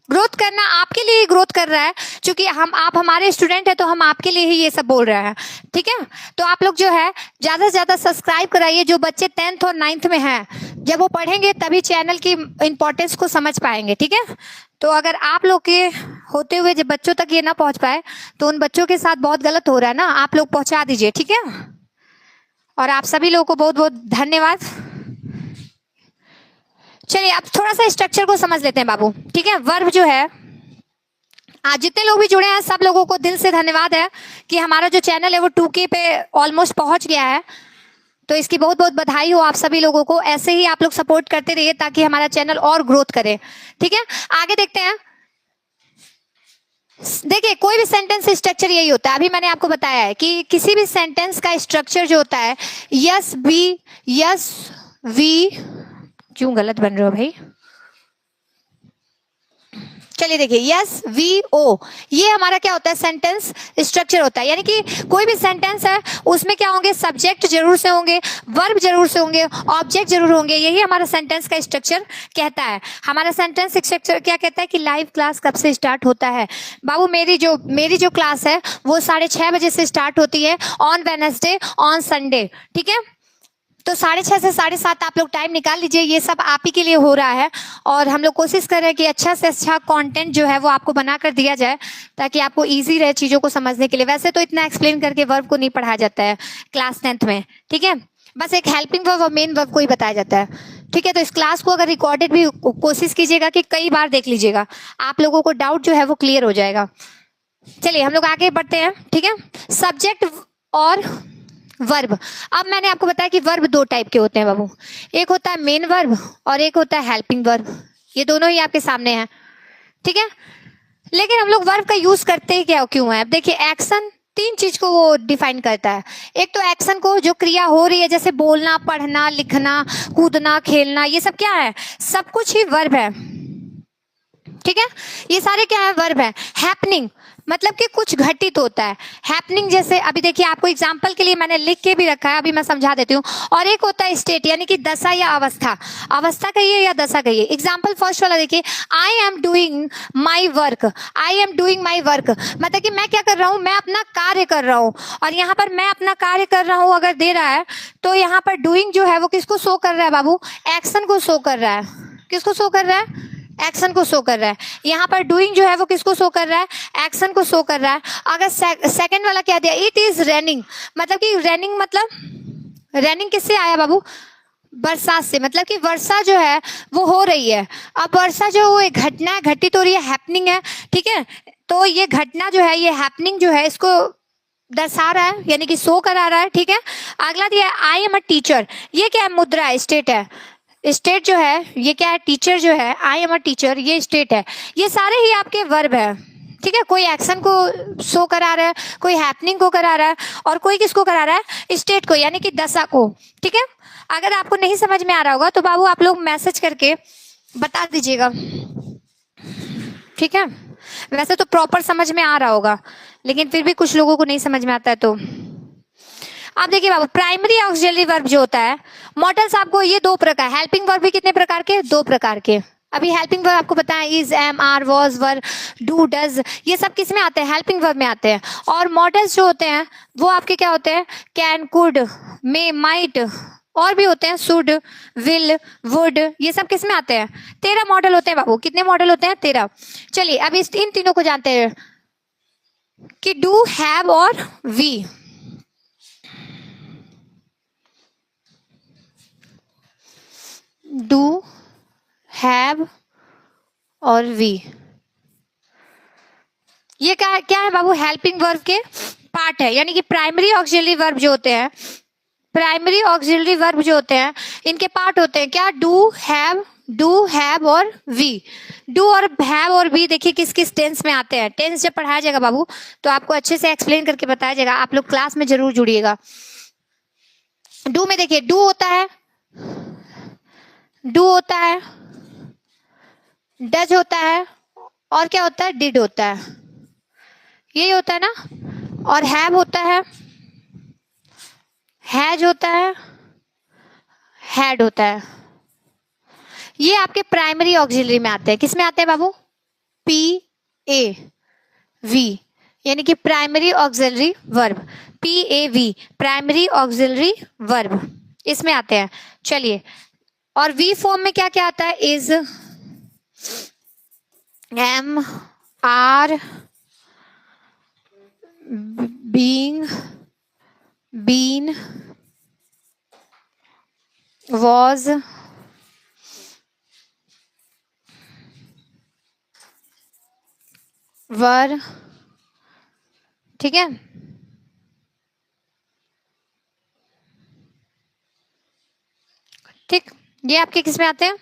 ग्रोथ करना आपके लिए ही ग्रोथ कर रहा है, क्योंकि आप हमारे स्टूडेंट हैं तो हम आपके लिए ही ये सब बोल रहे हैं, ठीक है। तो आप लोग जो है ज़्यादा से ज़्यादा सब्सक्राइब कराइए। जो बच्चे 10th और 9th में हैं, जब वो पढ़ेंगे तभी चैनल की इम्पोर्टेंस को समझ पाएंगे, ठीक है। तो अगर आप लोग के होते हुए जब बच्चों तक ये ना पहुंच पाए तो उन बच्चों के साथ बहुत गलत हो रहा है ना, आप लोग पहुंचा दीजिए, ठीक है। और आप सभी लोगों को बहुत बहुत धन्यवाद। चलिए अब थोड़ा सा स्ट्रक्चर को समझ लेते हैं बाबू, ठीक है। वर्ब जो है, आज जितने लोग भी जुड़े हैं सब लोगों को दिल से धन्यवाद है कि हमारा जो चैनल है वो 2K पे ऑलमोस्ट पहुंच गया है। तो इसकी बहुत बहुत बधाई हो आप सभी लोगों को। ऐसे ही आप लोग सपोर्ट करते रहिए ताकि हमारा चैनल और ग्रोथ करे, ठीक है। आगे देखते हैं। देखिए कोई भी सेंटेंस स्ट्रक्चर यही होता है, अभी मैंने आपको बताया है कि किसी भी सेंटेंस का स्ट्रक्चर जो होता है, यस वी, क्यों गलत बन रहे हो भाई। चलिए देखिए, यस वी ओ, ये हमारा क्या होता है, सेंटेंस स्ट्रक्चर होता है। यानी कि कोई भी सेंटेंस है उसमें क्या होंगे, सब्जेक्ट जरूर से होंगे, वर्ब जरूर से होंगे, ऑब्जेक्ट जरूर होंगे। यही हमारा सेंटेंस का स्ट्रक्चर कहता है। हमारा सेंटेंस स्ट्रक्चर क्या कहता है कि लाइव क्लास कब से स्टार्ट होता है। बाबू मेरी जो क्लास है वो 6:30 बजे से स्टार्ट होती है, ऑन वेडनेसडे, ऑन संडे, ठीक है। तो 6:30 से 7:30 आप लोग टाइम निकाल लीजिए। ये सब आप ही के लिए हो रहा है, और हम लोग कोशिश कर रहे हैं कि अच्छा से अच्छा कंटेंट जो है वो आपको बना कर दिया जाए ताकि आपको इजी रहे चीज़ों को समझने के लिए। वैसे तो इतना एक्सप्लेन करके वर्ब को नहीं पढ़ाया जाता है क्लास 10th में, ठीक है। बस एक हेल्पिंग वर्ब और मेन वर्ब को ही बताया जाता है, ठीक है। तो इस क्लास को अगर रिकॉर्डेड भी कोशिश कीजिएगा कि कई बार देख लीजिएगा, आप लोगों को डाउट जो है वो क्लियर हो जाएगा। चलिए हम लोग आगे बढ़ते हैं, ठीक है। सब्जेक्ट और वर्ब। अब मैंने आपको बताया कि वर्ब 2 टाइप के होते हैं बाबू, एक होता है मेन वर्ब और एक होता है हेल्पिंग वर्ब। ये दोनों ही आपके सामने हैं, ठीक है। लेकिन हम लोग वर्ब का यूज करते ही क्या क्यों है। अब देखिए एक्शन 3 चीज को वो डिफाइन करता है। एक तो एक्शन को, जो क्रिया हो रही है, जैसे बोलना, पढ़ना, लिखना, कूदना, खेलना, ये सब क्या है, सब कुछ ही वर्ब है, ठीक है। ये सारे क्या है, वर्ब है। हैपनिंग मतलब कि कुछ घटित होता है। हैपनिंग जैसे अभी देखिए, आपको एग्जांपल के लिए मैंने लिख के भी रखा है, अभी मैं समझा देती हूँ। और एक होता है स्टेट, यानी कि दशा या अवस्था। अवस्था कहिए या दशा कहिए। एग्जांपल फर्स्ट वाला देखिए, I am doing my work. I am doing my work मतलब कि मैं क्या कर रहा हूँ, मैं अपना कार्य कर रहा हूँ। और यहाँ पर मैं अपना कार्य कर रहा हूँ अगर दे रहा है, तो यहाँ पर डूइंग जो है वो किसको शो कर रहा है बाबू, एक्शन को शो कर रहा है। किसको शो कर रहा है, एक्शन को शो कर रहा है। यहाँ पर डूइंग जो है वो किसको शो कर रहा है, एक्शन को शो कर रहा है। अगर सेकंड वाला क्या दिया, इट इज रेनिंग मतलब कि रेनिंग, मतलब रेनिंग किससे आया बाबू, बरसात से, मतलब कि वर्षा जो है वो हो रही है। अब वर्षा जो वो एक घटना है, घटित हो रही है, हैपनिंग है, ठीक है। तो ये घटना जो है, ये हैपनिंग जो है, इसको दर्शा रहा है, यानी कि शो करा रहा है, ठीक है। अगला दिया आई एम अ टीचर, ये क्या है, मुद्रा है, स्टेट है। स्टेट जो है ये क्या है, टीचर जो है, आई एम अ टीचर, ये स्टेट है। ये सारे ही आपके वर्ब है, ठीक है। कोई एक्शन को शो करा रहा है, कोई हैपनिंग को करा रहा है, और कोई किसको करा रहा है, स्टेट को, यानी कि दशा को, ठीक है। अगर आपको नहीं समझ में आ रहा होगा तो बाबू आप लोग मैसेज करके बता दीजिएगा, ठीक है। वैसे तो प्रॉपर समझ में आ रहा होगा, लेकिन फिर भी कुछ लोगों को नहीं समझ में आता है। तो आप देखिए बाबू, प्राइमरी ऑक्सिलरी वर्ब जो होता है, मॉडल्स आपको ये 2 प्रकार, हेल्पिंग वर्ब भी कितने प्रकार के, 2 प्रकार के, अभी हेल्पिंग वर्ब आपको पता है, is, am, are, was, were, do, does, ये सब किस में आते हैं? हेल्पिंग वर्ब में आते हैं। और मॉडल्स जो होते हैं वो आपके क्या होते हैं? कैन, कुड, मे, माइट, और भी होते हैं, शुड, विल, वुड, ये सब किस में आते हैं? 13 मॉडल होते हैं बाबू। कितने मॉडल होते हैं? 13। चलिए अब इन तीनों को जानते हैं कि डू, हैव और वी। डू, हैव और वी, ये क्या है बाबू? हेल्पिंग वर्ब के पार्ट है, यानी कि प्राइमरी ऑक्सिलरी वर्ब जो होते हैं, प्राइमरी ऑक्सिलरी वर्ब जो होते हैं इनके पार्ट होते हैं क्या? डू, हैव और वी। डू और हैव और वी देखिए किस किस टेंस में आते हैं। टेंस जब पढ़ाया जाएगा बाबू तो आपको अच्छे से एक्सप्लेन करके बताया जाएगा। आप लोग क्लास में जरूर जुड़िएगा। डू में देखिए, डू होता है, डज होता है, और क्या होता है? डिड होता है, यही होता है ना। और हैव होता है, हैज होता है, हैड होता है। ये आपके प्राइमरी ऑक्सिलरी में आते हैं। किस में आते हैं बाबू? PAV, यानी कि primary auxiliary verb. PAV, primary auxiliary verb, इसमें आते हैं। चलिए, और वी फॉर्म में क्या क्या आता है? Is, am, are, being, been, was, were, ठीक है। ठीक, ये आपके किस में आते हैं?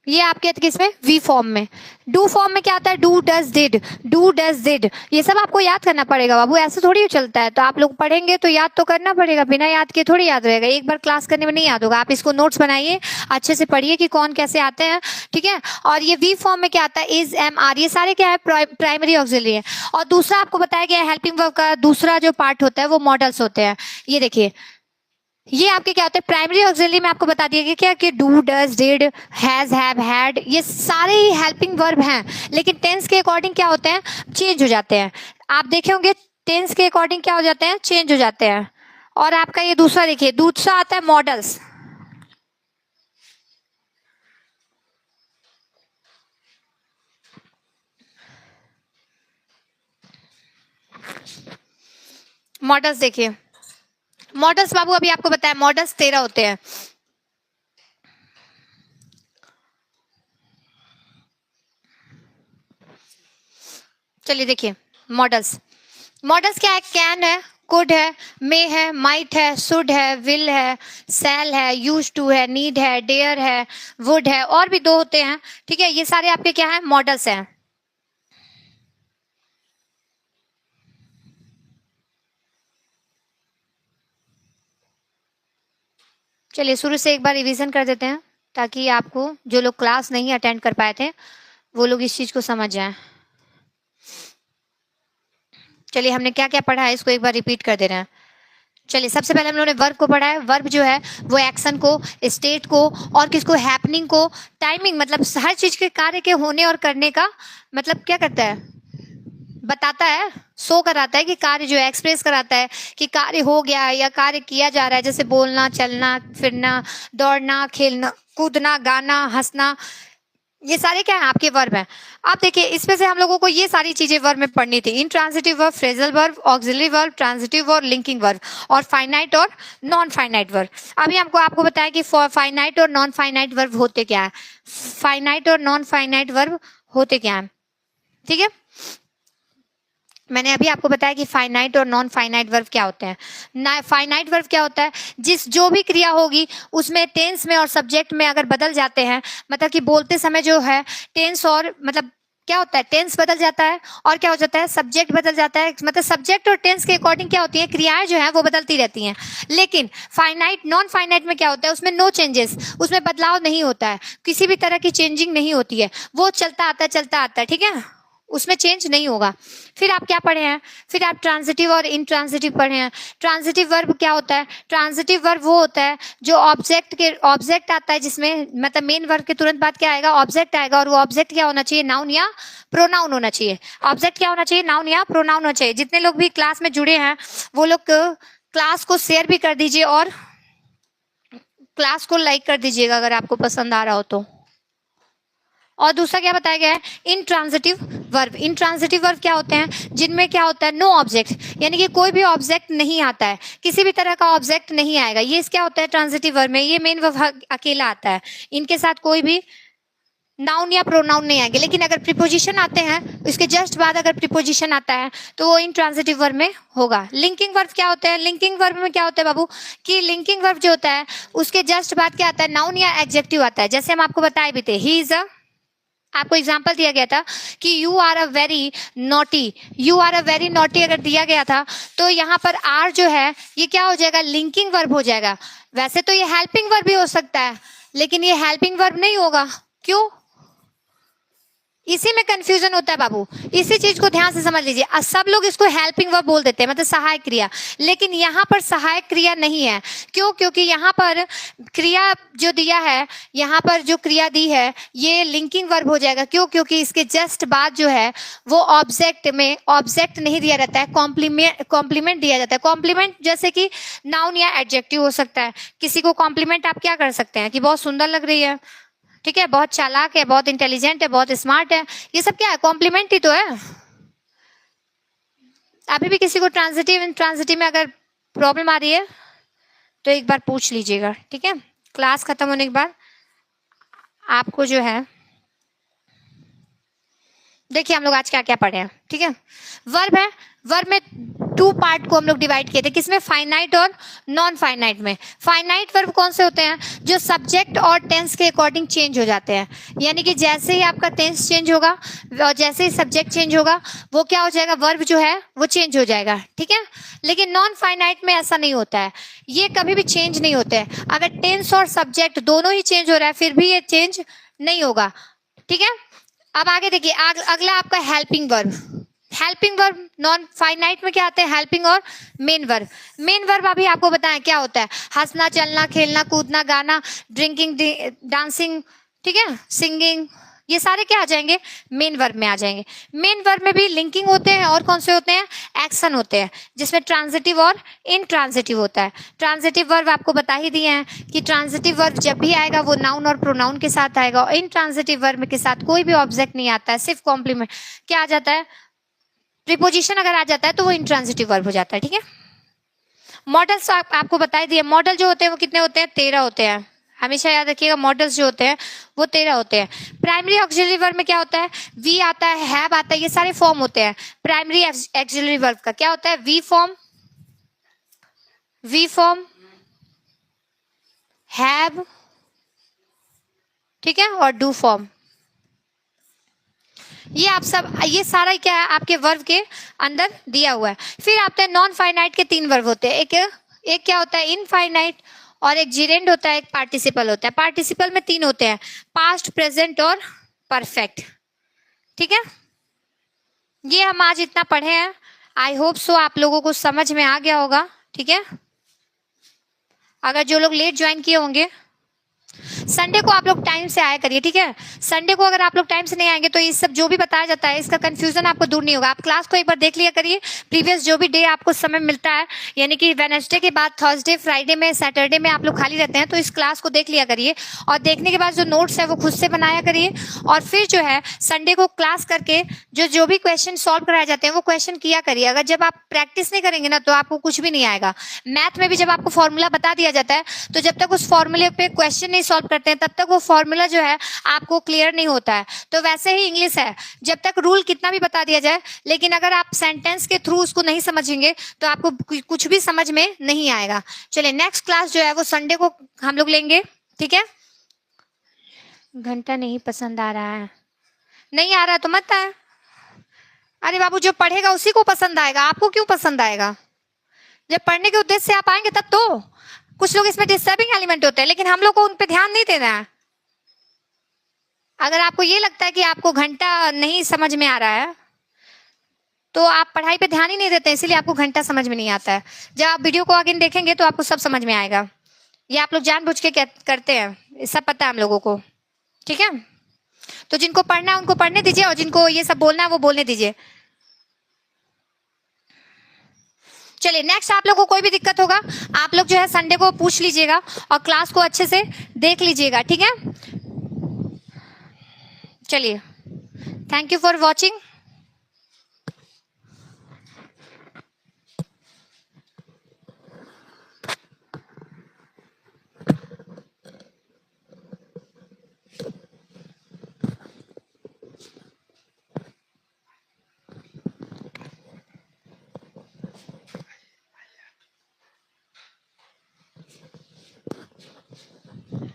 ये आपके किस में? वी फॉर्म में। डू फॉर्म में क्या आता है? Do, does, did, do, does, did, ये सब आपको याद करना पड़ेगा बाबू, ऐसे थोड़ी चलता है। तो आप लोग पढ़ेंगे तो याद तो करना पड़ेगा, बिना याद के थोड़ी याद रहेगा। एक बार क्लास करने में नहीं याद होगा। आप इसको नोट्स बनाइए, अच्छे से पढ़िए कि कौन कैसे आते हैं, ठीक है। और ये वी फॉर्म में क्या आता है? इज, एम, आर, ये सारे क्या है? प्राइमरी ऑक्सिलरी है। और दूसरा आपको बताया गया है हेल्पिंग वर्ब का दूसरा जो पार्ट होता है वो मॉडल्स होते हैं। ये देखिए, ये आपके क्या होते हैं? प्राइमरी ऑक्सिलरी में आपको बता दिया गया क्या कि do, does, did, has, have, had, ये सारे ही हेल्पिंग वर्ब हैं, लेकिन टेंस के अकॉर्डिंग क्या होते हैं? चेंज हो जाते हैं। आप देखे होंगे टेंस के अकॉर्डिंग क्या हो जाते हैं? चेंज हो जाते हैं। और आपका ये दूसरा देखिए, दूसरा आता है मॉडल्स। मॉडल्स देखिए, मॉडल्स बाबू अभी आपको बताया मॉडल्स 13 होते हैं। चलिए देखिए, मॉडल्स क्या है? कैन है, कुड है, मे है, माइट है, शुड है, विल है, सेल है, यूज टू है, नीड है, डेयर है, वुड है, और भी 2 होते हैं, ठीक है। ये सारे आपके क्या है? मॉडल्स हैं। चलिए शुरू से एक बार रिवीजन कर देते हैं ताकि आपको जो लोग क्लास नहीं अटेंड कर पाए थे वो लोग इस चीज को समझ जाएं। चलिए हमने क्या क्या पढ़ा है इसको एक बार रिपीट कर दे रहे हैं। चलिए सबसे पहले हम लोगों ने वर्ब को पढ़ा है। वर्ब जो है वो एक्शन को, स्टेट को, और किसको? हैपनिंग को, टाइमिंग, मतलब हर चीज के कार्य के होने और करने का मतलब क्या करता है? बताता है, शो कराता है कि कार्य जो है, एक्सप्रेस कराता है कि कार्य हो गया है या कार्य किया जा रहा है। जैसे बोलना, चलना, फिरना, दौड़ना, खेलना, कूदना, गाना, हंसना, ये सारे क्या है? आपके वर्ब हैं। अब देखिए इसमें से हम लोगों को ये सारी चीजें वर्ब में पढ़नी थी। Intransitive verb, phrasal verb, auxiliary verb, transitive verb, linking verb, और फाइनाइट और नॉन फाइनाइट वर्ब। अभी आपको बताया कि फाइनाइट और नॉन फाइनाइट वर्ब होते क्या है। फाइनाइट और नॉन फाइनाइट वर्ब होते क्या है, ठीक है। मैंने अभी आपको बताया कि फाइनाइट और नॉन फाइनाइट वर्ब क्या होते हैं। फाइनाइट वर्ब क्या होता है? जो भी क्रिया होगी उसमें टेंस में और सब्जेक्ट में अगर बदल जाते हैं, मतलब कि बोलते समय जो है टेंस और मतलब क्या होता है? टेंस बदल जाता है और क्या हो जाता है? सब्जेक्ट बदल जाता है। मतलब सब्जेक्ट और टेंस के अकॉर्डिंग क्या होती है? क्रियाएं जो है वो बदलती रहती हैं। लेकिन फाइनाइट, नॉन फाइनाइट में क्या होता है? उसमें नो चेंजेस, उसमें बदलाव नहीं होता है, किसी भी तरह की चेंजिंग नहीं होती है, वो चलता आता है, ठीक है। उसमें चेंज नहीं होगा। फिर आप क्या पढ़े हैं, फिर आप ट्रांजिटिव और इंट्रांजिटिव पढ़े हैं। ट्रांजिटिव वर्ब क्या होता है, ट्रांजिटिव वर्ब वो होता है जो ऑब्जेक्ट आता है, जिसमें मतलब मेन वर्ब के तुरंत बाद क्या आएगा, ऑब्जेक्ट आएगा, और वो ऑब्जेक्ट क्या होना चाहिए, नाउन या प्रोनाउन होना चाहिए। ऑब्जेक्ट क्या होना चाहिए, नाउन या प्रोनाउन होना चाहिए। जितने लोग भी क्लास में जुड़े हैं वो लोग क्लास को शेयर भी कर दीजिए और क्लास को लाइक कर दीजिएगा अगर आपको पसंद आ रहा हो तो। और दूसरा क्या बताया गया है, इंट्रांजिटिव वर्ब। इंट्रांजिटिव वर्ब क्या होते हैं, जिनमें क्या होता है, नो ऑब्जेक्ट, यानी कि कोई भी ऑब्जेक्ट नहीं आता है, किसी भी तरह का ऑब्जेक्ट नहीं आएगा। ये क्या होता है ट्रांजिटिव वर्ब में, ये मेन वर्ब अकेला आता है, इनके साथ कोई भी नाउन या प्रोनाउन नहीं आएंगे। लेकिन अगर प्रीपोजिशन आते हैं, इसके जस्ट बाद अगर प्रीपोजिशन आता है तो वो इंट्रांजिटिव वर्ब में होगा। लिंकिंग वर्ब क्या होता है, लिंकिंग वर्ब में क्या होता है बाबू, कि लिंकिंग वर्ब जो होता है उसके जस्ट बाद क्या आता है, नाउन या एडजेक्टिव आता है। जैसे हम आपको बताए भी थे, ही इज अ, आपको एग्जाम्पल दिया गया था कि you are a very naughty, you are a very naughty अगर दिया गया था तो यहाँ पर आर जो है ये क्या हो जाएगा, लिंकिंग वर्ब हो जाएगा। वैसे तो ये हेल्पिंग वर्ब भी हो सकता है, लेकिन ये हेल्पिंग वर्ब नहीं होगा। क्यों, इसी में कंफ्यूजन होता है बाबू, इसी चीज को ध्यान से समझ लीजिए। सब लोग इसको हेल्पिंग वर्ब बोल देते हैं, मतलब सहायक क्रिया, लेकिन यहाँ पर सहायक क्रिया नहीं है। क्यों, क्योंकि यहाँ पर क्रिया जो दिया है, यहाँ पर जो क्रिया दी है ये लिंकिंग वर्ब हो जाएगा। क्यों, क्योंकि इसके जस्ट बाद जो है वो ऑब्जेक्ट में ऑब्जेक्ट नहीं दिया जाता है, कॉम्प्लीमेंट दिया जाता है। कॉम्प्लीमेंट जैसे कि नाउन या एडजेक्टिव हो सकता है। किसी को कॉम्प्लीमेंट आप क्या कर सकते हैं कि बहुत सुंदर लग रही है, ठीक है, बहुत चालाक है, बहुत इंटेलिजेंट है, बहुत स्मार्ट है, ये सब क्या है, कॉम्प्लीमेंट ही तो है। अभी भी किसी को ट्रांजिटिव में अगर प्रॉब्लम आ रही है तो एक बार पूछ लीजिएगा, ठीक है। क्लास खत्म होने के बाद आपको जो है, देखिए हम लोग आज क्या क्या पढ़े हैं, ठीक है। वर्ब है, वर्ब में 2 पार्ट को हम लोग डिवाइड किए थे, किसमें, फाइनाइट और नॉन फाइनाइट में। फाइनाइट वर्ब कौन से होते हैं, जो सब्जेक्ट और टेंस के अकॉर्डिंग चेंज हो जाते हैं, यानी कि जैसे ही आपका टेंस चेंज होगा और जैसे ही सब्जेक्ट चेंज होगा वो क्या हो जाएगा, वर्ब जो है वो चेंज हो जाएगा, ठीक है। लेकिन नॉन फाइनाइट में ऐसा नहीं होता है, ये कभी भी चेंज नहीं होते हैं। अगर टेंस और सब्जेक्ट दोनों ही चेंज हो रहा है फिर भी ये चेंज नहीं होगा, ठीक है। अब आगे देखिए, अगला आपका helping verb. Helping verb non finite में क्या आते हैं, हेल्पिंग और मेन वर्ब। मेन वर्ब अभी आपको बताएं क्या होता है, हंसना, चलना, खेलना, कूदना, गाना, ड्रिंकिंग, डांसिंग, ठीक है, सिंगिंग, ये सारे क्या आ जाएंगे, मेन वर्ब में आ जाएंगे। मेन वर्ब में भी लिंकिंग होते हैं और कौन से होते हैं, एक्शन होते हैं, जिसमें ट्रांजिटिव और इनट्रांजिटिव होता है। ट्रांजिटिव वर्ब आपको बता ही दिए हैं कि ट्रांजिटिव वर्ब जब भी आएगा वो नाउन और प्रोनाउन के साथ आएगा, और इनट्रांजिटिव वर्ब के साथ कोई भी ऑब्जेक्ट नहीं आता है, सिर्फ कॉम्प्लीमेंट क्या आ जाता है, प्रीपोजिशन अगर आ जाता है तो वो इंट्रांजिटिव वर्ब हो जाता है, ठीक है। मॉडल्स आपको बता ही दिए, मॉडल जो होते हैं वो कितने होते हैं, 13 होते हैं। हमेशा याद रखिएगा, मॉडल्स जो होते हैं वो 13 होते हैं। प्राइमरी ऑक्सिलरी वर्ब में क्या होता है, वी आता है, हैव आता है, ये सारे फॉर्म होते हैं। प्राइमरी ऑक्सिलरी वर्ब का क्या होता है, वी फॉर्म, हैव, ठीक है, और डू फॉर्म। ये आप सब, ये सारा क्या है आपके वर्ब के अंदर दिया हुआ है। फिर आते हैं नॉन फाइनाइट के 3 वर्ब होते हैं, एक क्या होता है, इनफाइनाइट, और एक जीरेंड होता है, एक पार्टिसिपल होता है। पार्टिसिपल में 3 होते हैं, पास्ट, प्रेजेंट और परफेक्ट, ठीक है। ये हम आज इतना पढ़े हैं, आई होप सो आप लोगों को समझ में आ गया होगा, ठीक है। अगर जो लोग लेट ज्वाइन किए होंगे, संडे को आप लोग टाइम से आया करिए, ठीक है। संडे को अगर आप लोग टाइम से नहीं आएंगे तो ये सब जो भी बताया जाता है इसका कंफ्यूजन आपको दूर नहीं होगा। आप क्लास को एक बार देख लिया करिए, प्रीवियस जो भी डे आपको समय मिलता है, यानी कि वेडनेसडे के बाद थर्सडे, फ्राइडे में, सैटरडे में आप लोग खाली रहते हैं, तो इस क्लास को देख लिया करिए, और देखने के बाद जो नोट्स है वो खुद से बनाया करिए, और फिर जो है संडे को क्लास करके जो भी क्वेश्चन सॉल्व कराए जाते हैं वो क्वेश्चन किया करिए। अगर जब आप प्रैक्टिस नहीं करेंगे ना तो आपको कुछ भी नहीं आएगा। मैथ में भी जब आपको फॉर्मूला बता दिया जाता है तो जब तक उस फॉर्मूले पे क्वेश्चन नहीं सॉल्व करते हैं तब तक वो फॉर्मूला जो है आपको क्लियर नहीं होता है। तो वैसे ही इंग्लिश है, जब तक रूल कितना भी बता दिया जाए, लेकिन अगर आप सेंटेंस के थ्रू उसको नहीं समझेंगे तो आपको कुछ भी समझ में नहीं आएगा। चलिए नेक्स्ट क्लास जो है वो संडे को हम लोग लेंगे, ठीक है। घंटा नहीं पसंद आ रहा है, नहीं आ रहा तो मत आए। अरे बाबू, जो पढ़ेगा उसी को पसंद आएगा, आपको क्यों पसंद आएगा? जब पढ़ने के उद्देश्य से आप आएंगे तब तो। कुछ लोग इसमें डिस्टर्बिंग एलिमेंट होते हैं, लेकिन हम लोग को उन पे ध्यान नहीं देना है। अगर आपको ये लगता है कि आपको घंटा नहीं समझ में आ रहा है तो आप पढ़ाई पे ध्यान ही नहीं देते, इसीलिए आपको घंटा समझ में नहीं आता है। जब आप वीडियो को आगे देखेंगे तो आपको सब समझ में आएगा। ये आप लोग जानबूझ के करते हैं, सब पता है हम लोगों को, ठीक है। तो जिनको पढ़ना है उनको पढ़ने दीजिए, और जिनको ये सब बोलना है वो बोलने दीजिए। चलिए नेक्स्ट, आप लोगों को कोई भी दिक्कत होगा आप लोग जो है संडे को पूछ लीजिएगा, और क्लास को अच्छे से देख लीजिएगा, ठीक है। चलिए, thank you for watching.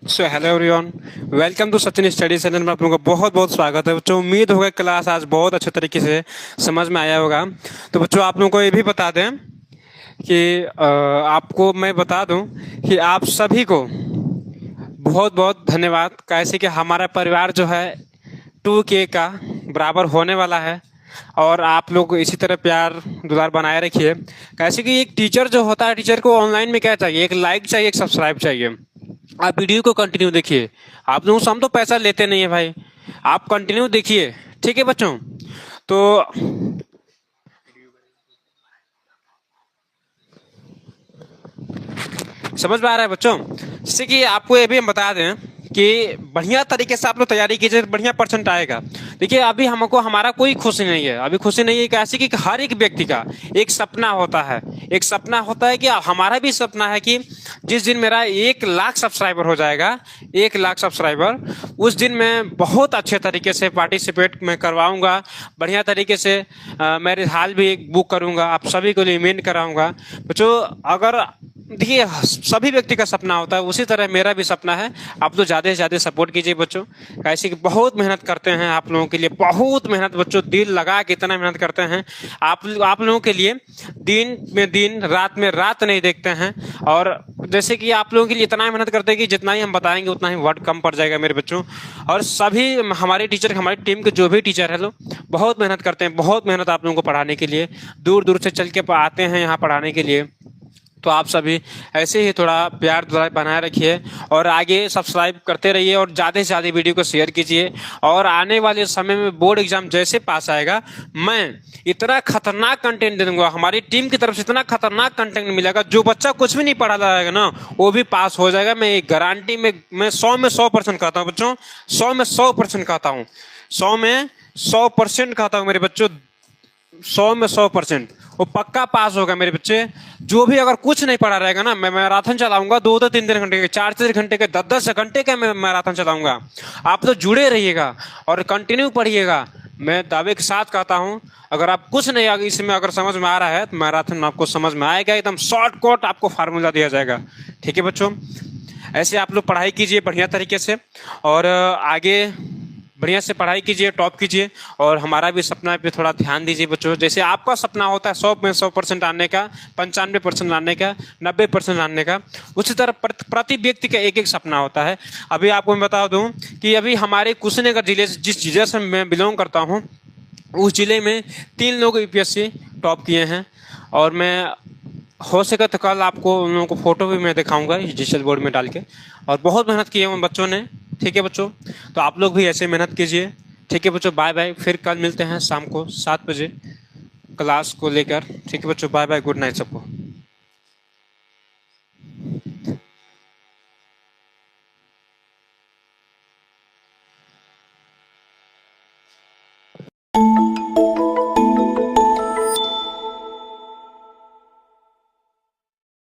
So hello everyone, welcome to Sachin study channel में आप लोगों का बहुत बहुत स्वागत है बच्चों। उम्मीद होगा क्लास आज बहुत अच्छे तरीके से समझ में आया होगा। तो बच्चों आप लोगों को ये भी बता दें कि आपको मैं बता दूं कि आप सभी को बहुत बहुत धन्यवाद, कैसे कि हमारा परिवार जो है 2K का बराबर होने वाला है, और आप लोग इसी तरह प्यार दुलार बनाए रखिए। कैसे कि एक टीचर जो होता है, टीचर को ऑनलाइन में क्या चाहिए, एक लाइक चाहिए, एक सब्सक्राइब चाहिए। आप वीडियो को कंटिन्यू देखिए, आप लोगों से हम तो पैसा लेते नहीं है भाई, आप कंटिन्यू देखिए, ठीक है बच्चों। तो समझ में आ रहा है बच्चों। जैसे कि आपको ये भी हम बता दें कि बढ़िया तरीके से आप लोग तैयारी कीजिए, बढ़िया परसेंट आएगा। देखिए अभी हमको हमारा कोई खुशी नहीं है, अभी खुशी नहीं है कैसे कि हर एक व्यक्ति का एक सपना होता है, एक सपना होता है कि हमारा भी सपना है कि जिस दिन मेरा 1 लाख सब्सक्राइबर हो जाएगा, 1 लाख सब्सक्राइबर, उस दिन मैं बहुत अच्छे तरीके से पार्टिसिपेट मैं करवाऊंगा, बढ़िया तरीके से मैरिज हॉल भी बुक करूंगा, आप सभी को लिए इवेंट कराऊंगा। बच्चों अगर देखिए सभी व्यक्ति का सपना होता है, उसी तरह मेरा भी सपना है। आप लोग ज़्यादा से ज़्यादा सपोर्ट कीजिए बच्चों, कैसे कि बहुत मेहनत करते हैं आप लोगों के लिए, बहुत मेहनत बच्चों, दिल लगा के इतना मेहनत करते हैं आप लोगों के लिए, दिन में दिन रात में रात नहीं देखते हैं। और जैसे कि आप लोगों के लिए इतना मेहनत करते हैं कि जितना ही हम बताएंगे उतना ही वर्ड कम पड़ जाएगा मेरे बच्चों। और सभी हमारे टीचर, हमारी टीम के जो भी टीचर है लोग बहुत मेहनत करते हैं, बहुत मेहनत आप लोगों को पढ़ाने के लिए, दूर दूर से चल के आते हैं यहाँ पढ़ाने के लिए। तो आप सभी ऐसे ही थोड़ा प्यार दुलार बनाए रखिए, और आगे सब्सक्राइब करते रहिए, और ज़्यादा से ज़्यादा वीडियो को शेयर कीजिए। और आने वाले समय में बोर्ड एग्जाम जैसे पास आएगा, मैं इतना खतरनाक कंटेंट दे दूंगा, हमारी टीम की तरफ से इतना खतरनाक कंटेंट मिलेगा, जो बच्चा कुछ भी नहीं पढ़ा रहेगा ना वो भी पास हो जाएगा। मैं एक गारंटी मैं 100 में 100% कहता हूँ बच्चों, 100 में 100% कहता हूँ, 100 में 100% कहता हूँ मेरे बच्चों, 100 में 100% वो पक्का पास होगा मेरे बच्चे। जो भी अगर कुछ नहीं पढ़ा रहेगा ना, मैं मैराथन चलाऊंगा 2-2 3-3 घंटे के, 4-4 घंटे के, 10-10 घंटे का मैं मैराथन चलाऊंगा। आप तो जुड़े रहिएगा और कंटिन्यू पढ़िएगा। मैं दावे के साथ कहता हूं, अगर आप कुछ नहीं इसमें अगर समझ में आ रहा है तो मैराथन आपको समझ में आएगा, एकदम शॉर्टकट आपको फार्मूला दिया जाएगा, ठीक है बच्चों। ऐसे आप लोग पढ़ाई कीजिए बढ़िया तरीके से, और आगे बढ़िया से पढ़ाई कीजिए, टॉप कीजिए, और हमारा भी सपना पे थोड़ा ध्यान दीजिए बच्चों। जैसे आपका सपना होता है 100 में 100% आने का, 95% लाने का, 90% लाने का, उसी तरह प्रति व्यक्ति का एक एक सपना होता है। अभी आपको मैं बता दूं कि अभी हमारे कुशीनगर जिले से, जिस जिले से मैं बिलोंग करता हूँ, उस जिले में 3 लोग UPSC टॉप किए हैं। और मैं हो सके तो कल आपको उन लोगों को फोटो भी मैं दिखाऊंगा डिजिटल बोर्ड में डाल के, और बहुत मेहनत की है उन बच्चों ने, ठीक है बच्चों। तो आप लोग भी ऐसे मेहनत कीजिए, ठीक है बच्चों। बाय बाय, फिर कल मिलते हैं शाम को 7 बजे क्लास को लेकर, ठीक है बच्चों। बाय बाय, गुड नाइट सबको।